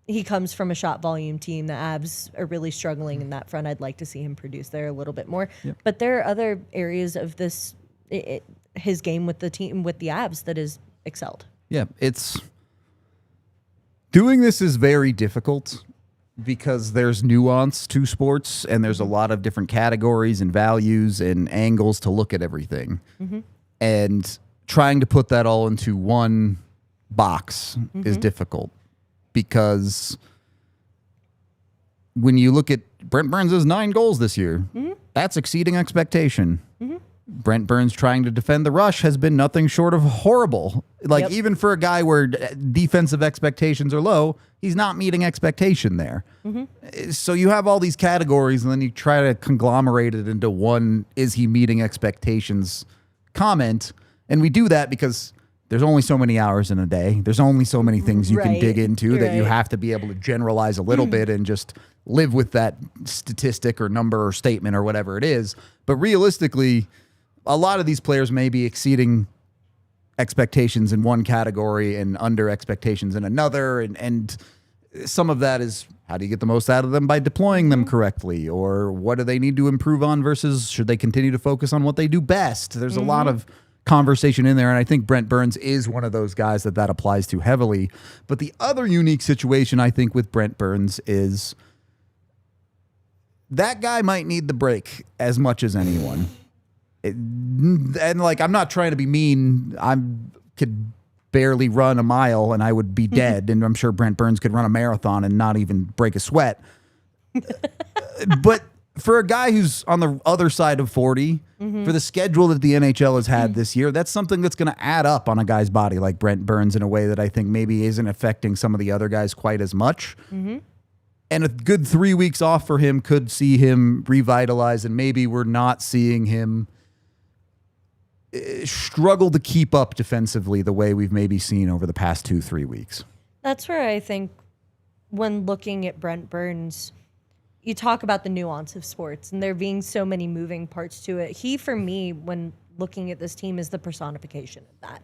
he comes from a shot volume team, the Avs are really struggling in that front. I'd like to see him produce there a little bit more. But there are other areas of his game with the team, with the Avs, that is excelled. Yeah, it's Doing this is very difficult because there's nuance to sports and there's a lot of different categories and values and angles to look at everything. And trying to put that all into one box is difficult because when you look at Brent Burns' 9 goals this year, that's exceeding expectation. Brent Burns trying to defend the rush has been nothing short of horrible. Like, even for a guy where defensive expectations are low, he's not meeting expectation there. So you have all these categories, and then you try to conglomerate it into one, is he meeting expectations comment. And we do that because there's only so many hours in a day. There's only so many things you can dig into that you have to be able to generalize a little bit and just live with that statistic or number or statement or whatever it is. But realistically, a lot of these players may be exceeding expectations in one category and under expectations in another. And some of that is, how do you get the most out of them by deploying them correctly? Or what do they need to improve on versus should they continue to focus on what they do best? There's a lot of conversation in there. And I think Brent Burns is one of those guys that applies to heavily. But the other unique situation, I think, with Brent Burns is that guy might need the break as much as anyone. And like, I'm not trying to be mean. I could barely run a mile and I would be dead. And I'm sure Brent Burns could run a marathon and not even break a sweat. But for a guy who's on the other side of 40, for the schedule that the NHL has had this year, that's something that's going to add up on a guy's body like Brent Burns in a way that I think maybe isn't affecting some of the other guys quite as much. And a good 3 weeks off for him could see him revitalize, and maybe we're not seeing him struggle to keep up defensively the way we've maybe seen over the past 2-3 weeks. That's where I think when looking at Brent Burns, you talk about the nuance of sports and there being so many moving parts to it. He, for me, when looking at this team, is the personification of that.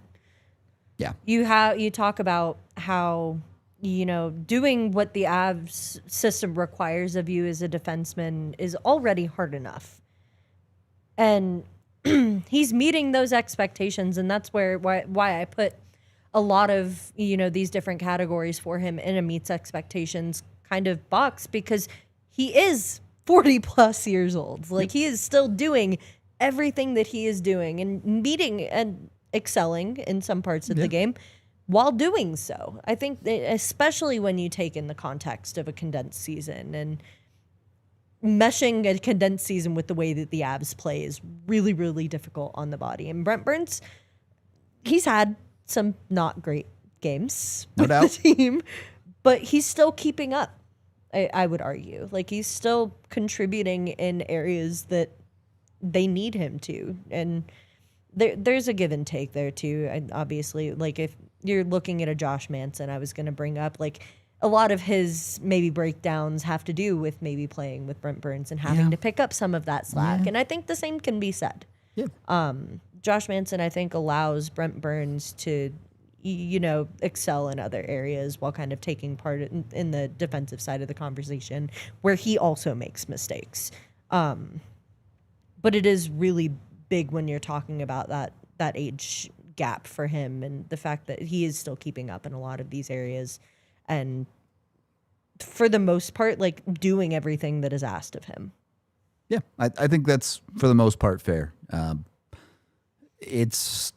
Yeah. You talk about how, doing what the Avs system requires of you as a defenseman is already hard enough. And he's meeting those expectations, and that's why I put a lot of these different categories for him in a meets expectations kind of box, because he is 40 plus years old. Like, he is still doing everything that he is doing and meeting and excelling in some parts of the game while doing so. I think that especially when you take in the context of a condensed season, and meshing a condensed season with the way that the Avs play is really, really difficult on the body. And Brent Burns, he's had some not great games with the team, but he's still keeping up, I would argue. Like, he's still contributing in areas that they need him to. And there's a give and take there, too. And obviously, like, if you're looking at a Josh Manson, I was going to bring up, like, a lot of his maybe breakdowns have to do with maybe playing with Brent Burns and having to pick up some of that slack. And I think the same can be said. Josh Manson, I think, allows Brent Burns to, excel in other areas while kind of taking part in the defensive side of the conversation, where he also makes mistakes. But it is really big when you're talking about that age gap for him, and the fact that he is still keeping up in a lot of these areas. And for the most part, like, doing everything that is asked of him. Yeah, I think that's, for the most part, fair. It's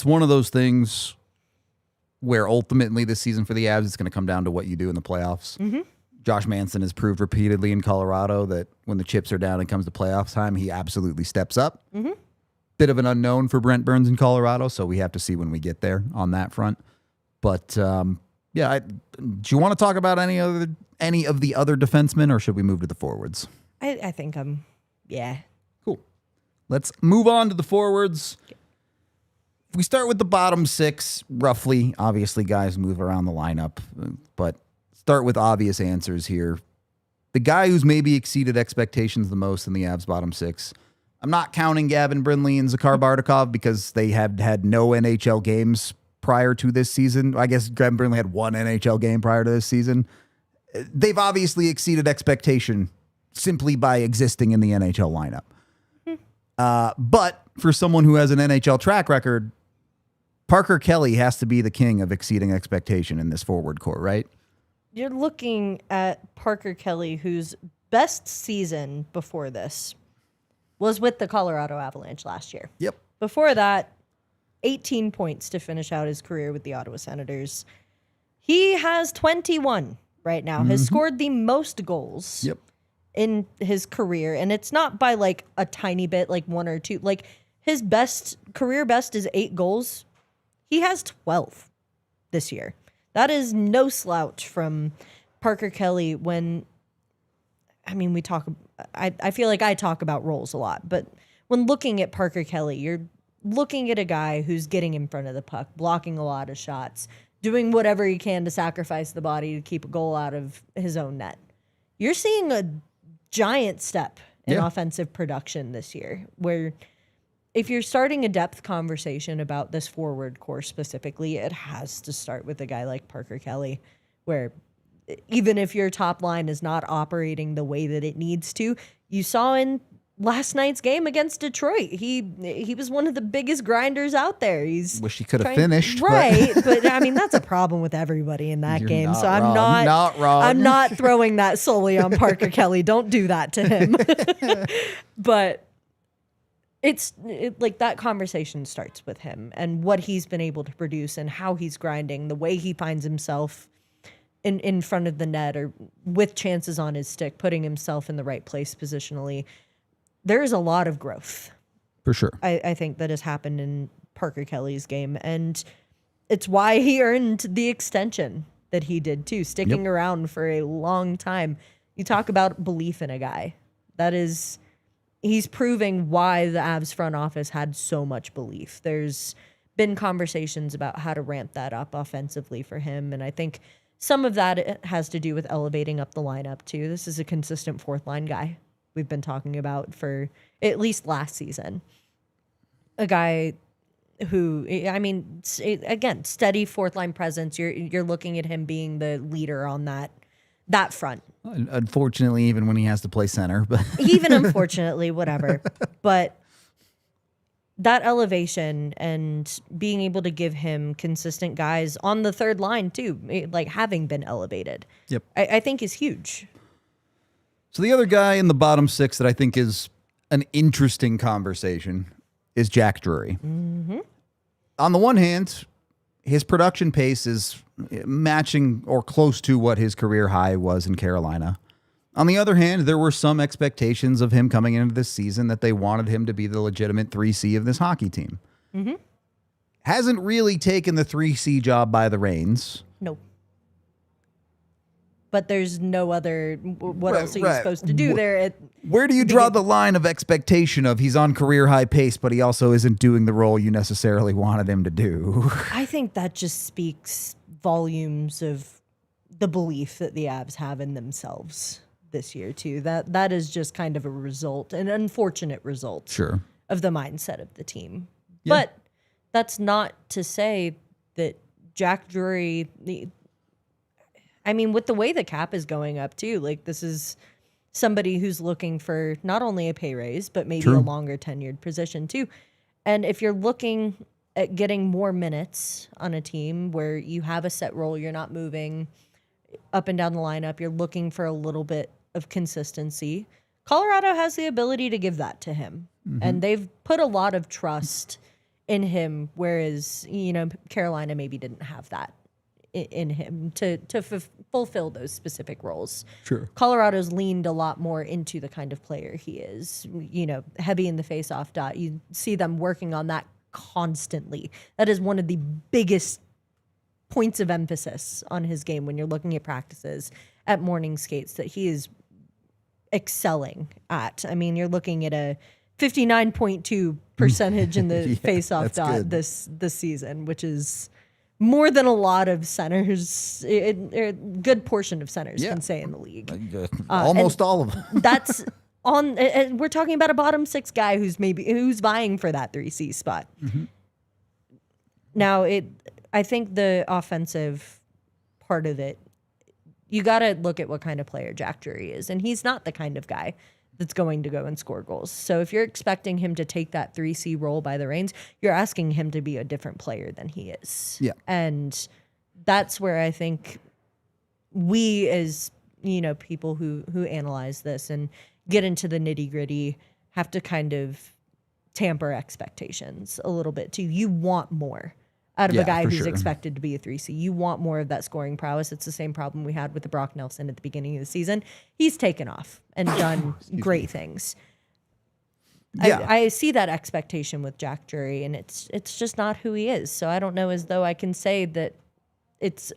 one of those things where ultimately this season for the Avs, it's going to come down to what you do in the playoffs. Josh Manson has proved repeatedly in Colorado that when the chips are down and comes to playoff time, he absolutely steps up. Bit of an unknown for Brent Burns in Colorado, so we have to see when we get there on that front. But yeah, do you want to talk about any of the other defensemen, or should we move to the forwards? I think yeah. Cool. Let's move on to the forwards. If we start with the bottom 6, roughly, obviously guys move around the lineup, but start with obvious answers here. The guy who's maybe exceeded expectations the most in the Avs bottom 6, I'm not counting Gavin Brindley and Zakhar Bardakov because they have had no NHL games prior to this season. I guess Gavin Brindley had one NHL game prior to this season. They've obviously exceeded expectation simply by existing in the NHL lineup. But for someone who has an NHL track record, Parker Kelly has to be the king of exceeding expectation in this forward core, right? You're looking at Parker Kelly, whose best season before this was with the Colorado Avalanche last year. Yep. Before that, 18 points to finish out his career with the Ottawa Senators. He has 21 right now, has scored the most goals Yep. in his career. And it's not by like a tiny bit, like 1 or 2. Like his career best is 8 goals. He has 12 this year. That is no slouch from Parker Kelly when, I mean, I feel like I talk about roles a lot, but when looking at Parker Kelly, you're looking at a guy who's getting in front of the puck, blocking a lot of shots, doing whatever he can to sacrifice the body to keep a goal out of his own net. You're seeing a giant step in offensive production this year, where if you're starting a depth conversation about this forward core specifically, it has to start with a guy like Parker Kelly, where even if your top line is not operating the way that it needs to, you saw in last night's game against Detroit, he was one of the biggest grinders out there. Wish he could have finished, right? But I mean, that's a problem with everybody in that game. So I'm not wrong. I'm not throwing that solely on Parker Kelly. Don't do that to him. But it's like that conversation starts with him and what he's been able to produce and how he's grinding, the way he finds himself in front of the net or with chances on his stick, putting himself in the right place positionally. There's a lot of growth. For sure. I think that has happened in Parker Kelly's game. And it's why he earned the extension that he did too, sticking around for a long time. You talk about belief in a guy. He's proving why the Avs front office had so much belief. There's been conversations about how to ramp that up offensively for him. And I think some of that has to do with elevating up the lineup too. This is a consistent fourth line guy we've been talking about for at least last season. A guy who, I mean, again, steady fourth line presence. You're looking at him being the leader on that front. Unfortunately, even when he has to play center, but even unfortunately, whatever. But that elevation and being able to give him consistent guys on the third line too, like having been elevated, I think is huge. So the other guy in the bottom 6 that I think is an interesting conversation is Jack Drury. Mm-hmm. On the one hand, his production pace is matching or close to what his career high was in Carolina. On the other hand, there were some expectations of him coming into this season that they wanted him to be the legitimate 3C of this hockey team. Mm-hmm. Hasn't really taken the 3C job by the reins. No. But there's no other. What else are you supposed to do there? Where do you draw the line of expectation of he's on career high pace, but he also isn't doing the role you necessarily wanted him to do? I think that just speaks volumes of the belief that the Avs have in themselves this year too. That is just kind of a result, an unfortunate result, sure, of the mindset of the team. Yeah. But that's not to say that Jack Drury. I mean, with the way the cap is going up too, like this is somebody who's looking for not only a pay raise, but maybe a longer tenured position too. And if you're looking at getting more minutes on a team where you have a set role, you're not moving up and down the lineup, you're looking for a little bit of consistency. Colorado has the ability to give that to him. Mm-hmm. And they've put a lot of trust in him, whereas, Carolina maybe didn't have that in him to fulfill those specific roles. Sure. Colorado's leaned a lot more into the kind of player he is, heavy in the face-off dot. You see them working on that constantly. That is one of the biggest points of emphasis on his game when you're looking at practices at morning skates that he is excelling at. I mean, you're looking at a 59.2 percentage in the face-off dot good. this season, which is more than a lot of centers, a good portion of centers can say in the league. Almost all of them. That's on. We're talking about a bottom 6 guy who's vying for that 3C spot. Mm-hmm. Now, I think the offensive part of it, you got to look at what kind of player Jack Drury is, and he's not the kind of guy that's going to go and score goals. So if you're expecting him to take that 3C role by the reins, you're asking him to be a different player than he is. Yeah. And that's where I think we as, people who analyze this and get into the nitty-gritty have to kind of tamper expectations a little bit too. You want more out of a guy who's expected to be a 3C. You want more of that scoring prowess. It's the same problem we had with the Brock Nelson at the beginning of the season. He's taken off and done great things. Yeah. I see that expectation with Jack Drury, and it's just not who he is. So I don't know as though I can say that it's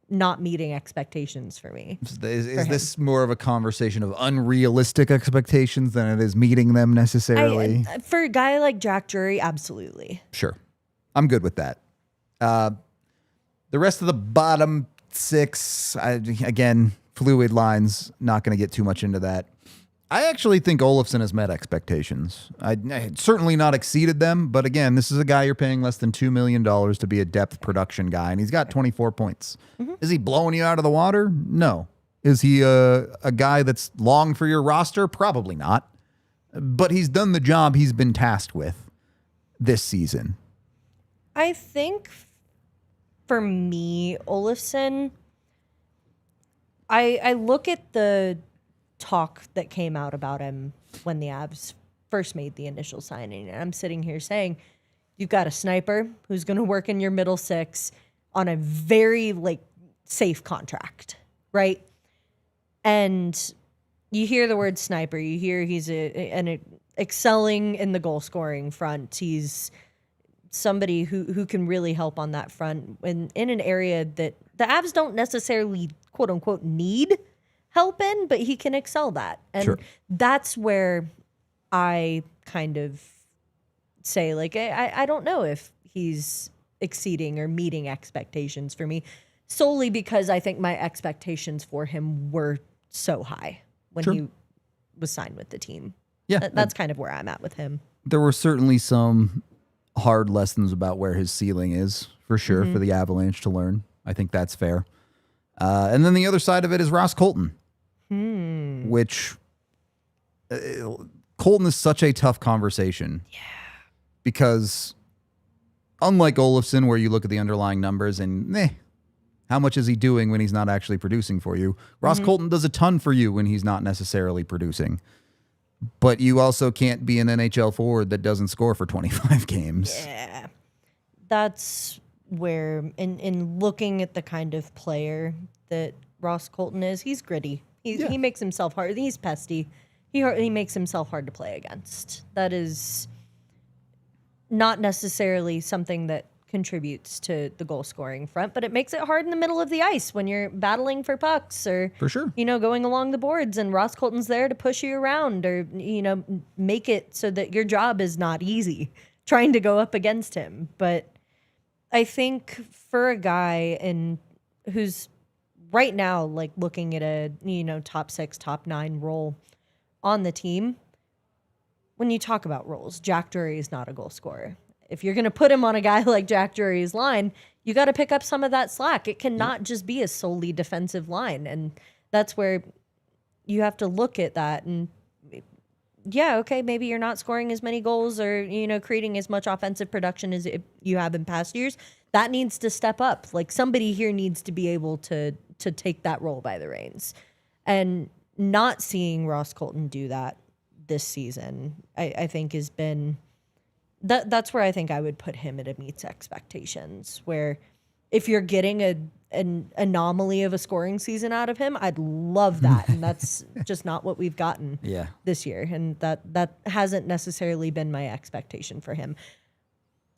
not meeting expectations for me. Is this more of a conversation of unrealistic expectations than it is meeting them necessarily? For a guy like Jack Drury, absolutely. Sure. I'm good with that. The rest of the bottom six, again, fluid lines, not going to get too much into that. I actually think Olofsson has met expectations. I certainly not exceeded them, but again, this is a guy you're paying less than $2 million to be a depth production guy, and he's got 24 points. Mm-hmm. Is he blowing you out of the water? No. Is he a guy that's long for your roster? Probably not. But he's done the job he's been tasked with this season. I think for me, Olofsson, I look at the talk that came out about him when the Avs first made the initial signing, and I'm sitting here saying, you've got a sniper who's going to work in your middle six on a very safe contract, right? And you hear the word sniper, you hear he's an excelling in the goal scoring front. He's somebody who can really help on that front in an area that the Avs don't necessarily quote unquote need help in, but he can excel that. And that's where I kind of say, I don't know if he's exceeding or meeting expectations for me, solely because I think my expectations for him were so high when he was signed with the team. Yeah. That's kind of where I'm at with him. There were certainly some hard lessons about where his ceiling is, for sure, for the Avalanche to learn. I think that's fair. And then the other side of it is Ross Colton. Which Colton is such a tough conversation. Yeah. Because unlike Olofsson, where you look at the underlying numbers and how much is he doing when he's not actually producing for you? Ross Colton does a ton for you when he's not necessarily producing. But you also can't be an NHL forward that doesn't score for 25 games. Yeah. That's where, in looking at the kind of player that Ross Colton is, he's gritty. He makes himself hard. He's pesty. He makes himself hard to play against. That is not necessarily something that contributes to the goal scoring front, but it makes it hard in the middle of the ice when you're battling for pucks or, for sure, going along the boards, and Ross Colton's there to push you around or, make it so that your job is not easy trying to go up against him. But I think for a guy who's right now, looking at a, top 6, top 9 role on the team, when you talk about roles, Jack Drury is not a goal scorer. If you're going to put him on a guy like Jack Drury's line, you got to pick up some of that slack. It cannot just be a solely defensive line. And that's where you have to look at that. And maybe you're not scoring as many goals or, creating as much offensive production as you have in past years. That needs to step up. Somebody here needs to be able to take that role by the reins. And not seeing Ross Colton do that this season, I think has been... That's where I think I would put him at a meets expectations, where if you're getting an anomaly of a scoring season out of him, I'd love that. And that's just not what we've gotten this year. And that hasn't necessarily been my expectation for him.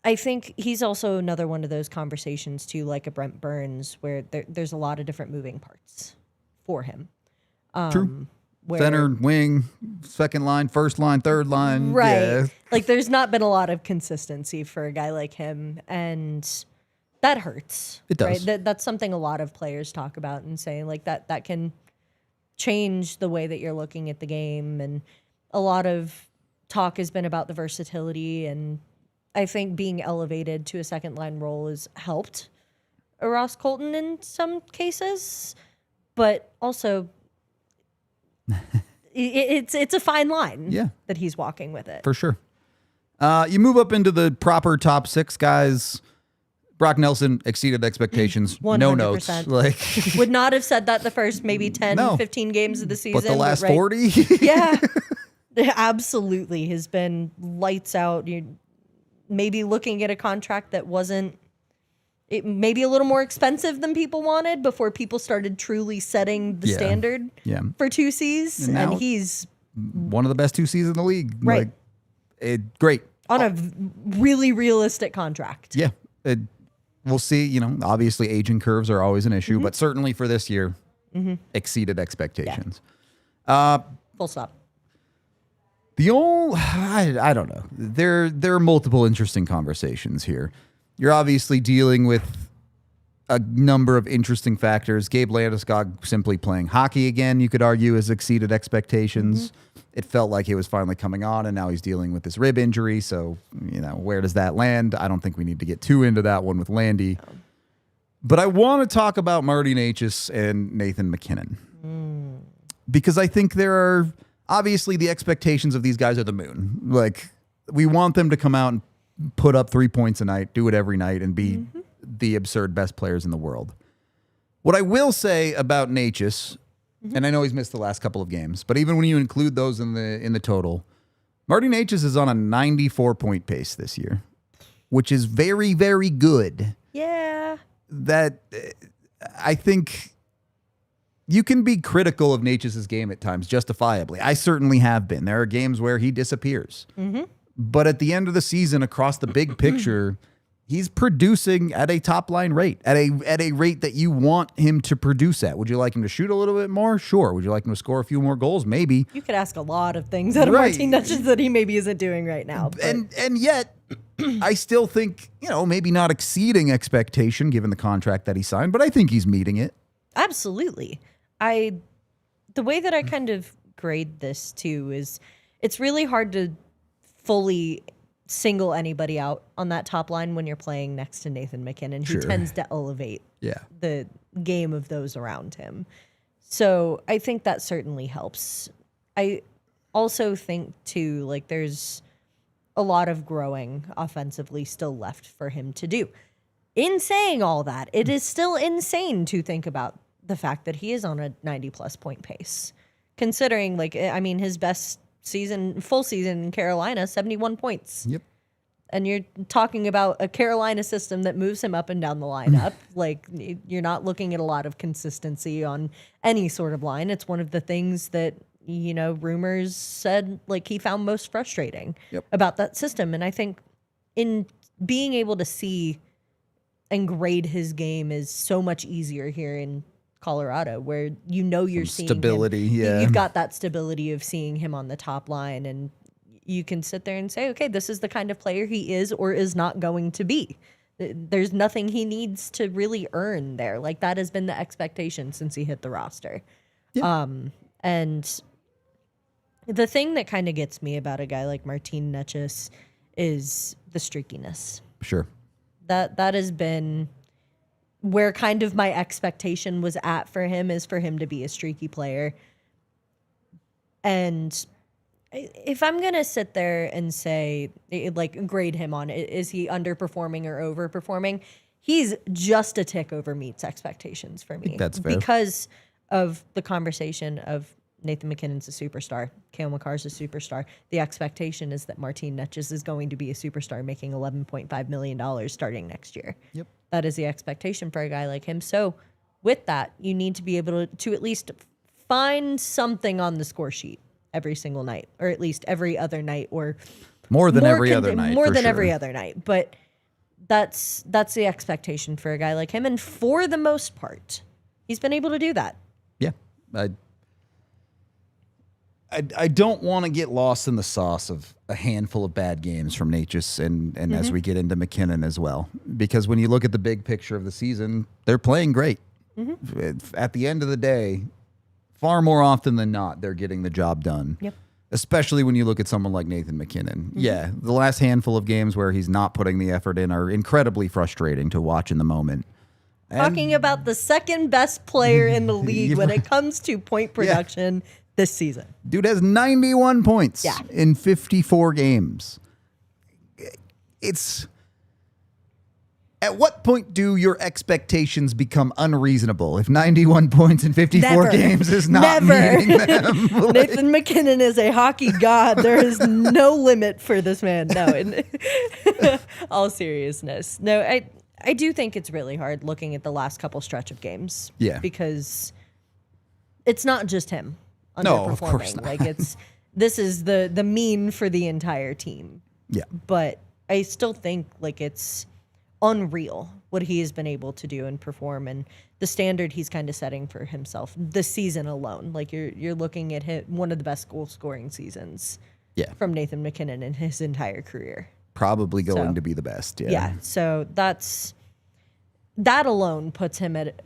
I think he's also another one of those conversations too, like a Brent Burns, where there's a lot of different moving parts for him. True. Center, wing, second line, first line, third line. Right. Yeah. There's not been a lot of consistency for a guy like him, and that hurts. It does. Right? That's something a lot of players talk about and say, that can change the way that you're looking at the game. And a lot of talk has been about the versatility, and I think being elevated to a second line role has helped Ross Colton in some cases, but also it's a fine line Yeah. that he's walking with it. For sure. You move up into the proper top 6 guys. Brock Nelson exceeded expectations. 100%. No notes. Like, Would not have said that the first maybe 10, No. 15 games of the season. but the last right- 40? Yeah, absolutely. Has been lights out. You maybe looking at a contract that wasn't maybe a little more expensive than people wanted before people started truly setting the Yeah. standard Yeah. for 2Cs. And now- And he's One of the best 2Cs in the league. Right. Like, great. on a really realistic contract. Yeah. We'll see. You know, obviously aging curves are always an issue, but certainly for this year, exceeded expectations. Full stop. I don't know. There are multiple interesting conversations here. You're obviously dealing with a number of interesting factors. Gabe Landeskog simply playing hockey again, you could argue, has exceeded expectations. It felt like he was finally coming on, and now he's dealing with this rib injury. So, you know, where does that land? I don't think we need to get too into that one with Landy. But I want to talk about Marty Necas and Nathan MacKinnon. Because I think there are, obviously, the expectations of these guys are the moon. Like, we want them to come out and put up 3 points a night, do it every night, and be the absurd best players in the world. What I will say about Necas, and I know he's missed the last couple of games, but even when you include those in the total, Marty Necas is on a 94-point pace this year, which is very, very good. Yeah. That I think you can be critical of Necas' game at times, justifiably. I certainly have been. There are games where he disappears. But at the end of the season, across the big picture, he's producing at a top-line rate, at a rate that you want him to produce at. Would you like him to shoot a little bit more? Sure. Would you like him to score a few more goals? Maybe. You could ask a lot of things out of Right. Martin Necas that he maybe isn't doing right now. But And yet, I still think, you know, maybe not exceeding expectation given the contract that he signed, but I think he's meeting it. absolutely. The way that I kind of grade this too is it's really hard to fully single anybody out on that top line when you're playing next to Nathan MacKinnon. He Sure. tends to elevate Yeah. the game of those around him. So I think that certainly helps. I also think too, like there's a lot of growing offensively still left for him to do. In saying all that, it is still insane to think about the fact that he is on a 90-plus point pace. Considering, like, I mean, his best season, full season in Carolina, 71 points. Yep. And you're talking about a Carolina system that moves him up and down the lineup. Like, you're not looking at a lot of consistency on any sort of line. It's one of the things that, you know, rumors said, like, he found most frustrating about that system. And I think in being able to see and grade his game is so much easier here in Colorado, where you know you're seeing stability. him. Yeah. You've got that stability of seeing him on the top line, and you can sit there and say, okay, this is the kind of player he is or is not going to be. There's nothing he needs to really earn there. Like, that has been the expectation since he hit the roster. Yeah. And the thing that kind of gets me about a guy like Martin Necas is the streakiness. Sure. That has been where kind of my expectation was at for him, is for him to be a streaky player. And if I'm going to sit there and say, like, grade him on, is he underperforming or overperforming? He's just a tick over meets expectations for me. That's fair. Because of the conversation of Nathan MacKinnon's a superstar, Cale Makar's a superstar. The expectation is that Martin Necas is going to be a superstar, making $11.5 million starting next year. Yep. That is the expectation for a guy like him. So with that, you need to be able to at least find something on the score sheet every single night, or at least every other night, or More than every other night. More for than sure. every other night. But that's the expectation for a guy like him. And for the most part, he's been able to do that. Yeah. I don't want to get lost in the sauce of a handful of bad games from Necas and as we get into MacKinnon as well. Because when you look at the big picture of the season, they're playing great. At the end of the day, far more often than not, they're getting the job done. Yep. Especially when you look at someone like Nathan MacKinnon. Yeah, the last handful of games where he's not putting the effort in are incredibly frustrating to watch in the moment. Talking about the second best player in the league when it comes to point production, this season. Dude has 91 points Yeah. in 54 games. It's... At what point do your expectations become unreasonable if 91 points in 54 Never. games is not meeting them? Nathan MacKinnon is a hockey god. There is no limit for this man. No, in all seriousness. No, I do think it's really hard looking at the last couple stretch of games. Yeah. Because it's not just him underperforming. No, of course not. Like this is the mean for the entire team. Yeah. But I still think like it's unreal what he has been able to do and perform, and the standard he's kind of setting for himself this season alone. Like you're looking at one of the best goal scoring seasons from Nathan MacKinnon in his entire career. Probably going to be the best. Yeah. So that alone puts him at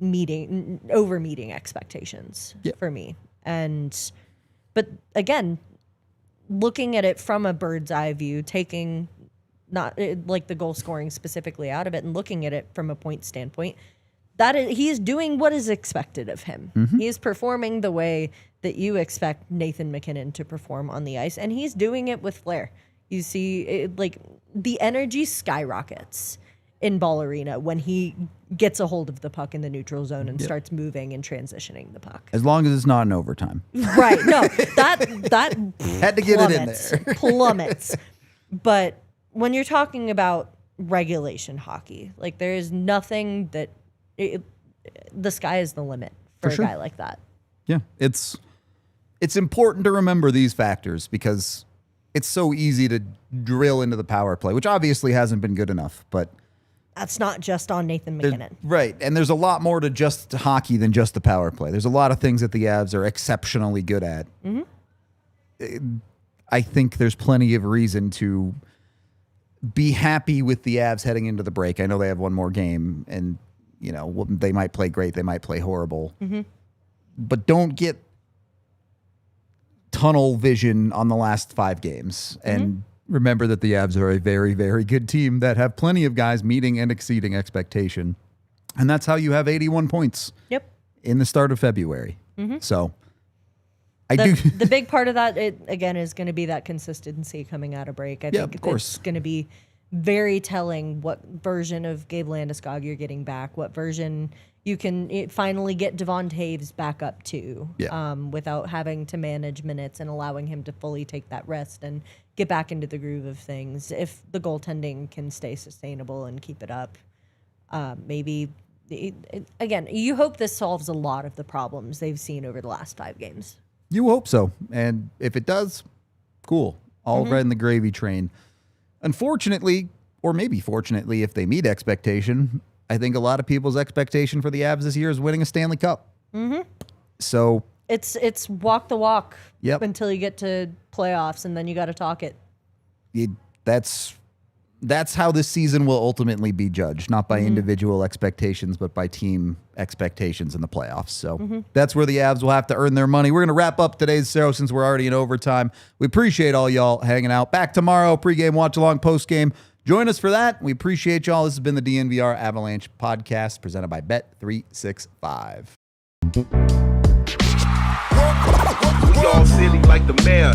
meeting expectations for me. But again, looking at it from a bird's eye view, taking not like the goal scoring specifically out of it and looking at it from a point standpoint, he is doing what is expected of him. Mm-hmm. He is performing the way that you expect Nathan MacKinnon to perform on the ice, and he's doing it with flair. You see, the energy skyrockets in Ball Arena when he gets a hold of the puck in the neutral zone and starts moving and transitioning the puck. As long as it's not in overtime. Right. No, that had to get it in there. Plummets. But when you're talking about regulation hockey, like there is nothing that the sky is the limit for a guy like that. Yeah, it's important to remember these factors because it's so easy to drill into the power play, which obviously hasn't been good enough, but that's not just on Nathan MacKinnon. Right, and there's a lot more to just hockey than just the power play. There's a lot of things that the Avs are exceptionally good at. Mm-hmm. I think there's plenty of reason to be happy with the Avs heading into the break. I know they have one more game, and they might play great, they might play horrible, but don't get tunnel vision on the last 5 games. And remember that the Avs are a very, very good team that have plenty of guys meeting and exceeding expectation, and that's how you have 81 points. In the start of February. So. The big part of that, again, is going to be that consistency coming out of break. I think it's going to be very telling what version of Gabe Landeskog you're getting back, what version you can finally get Devon Taves back up to without having to manage minutes and allowing him to fully take that rest and get back into the groove of things. If the goaltending can stay sustainable and keep it up, maybe, again, you hope this solves a lot of the problems they've seen over the last 5 games. You hope so. And if it does, cool. All red in the gravy train. Unfortunately, or maybe fortunately, if they meet expectation, I think a lot of people's expectation for the Avs this year is winning a Stanley Cup. So it's walk the walk until you get to playoffs, and then you got to talk it. That's how this season will ultimately be judged, not by individual expectations, but by team expectations in the playoffs. So that's where the Avs will have to earn their money. We're going to wrap up today's show since we're already in overtime. We appreciate all y'all hanging out. Back tomorrow, pregame, watch along, postgame. Join us for that. We appreciate y'all. This has been the DNVR Avalanche Podcast presented by Bet365. We all silly like the mayor.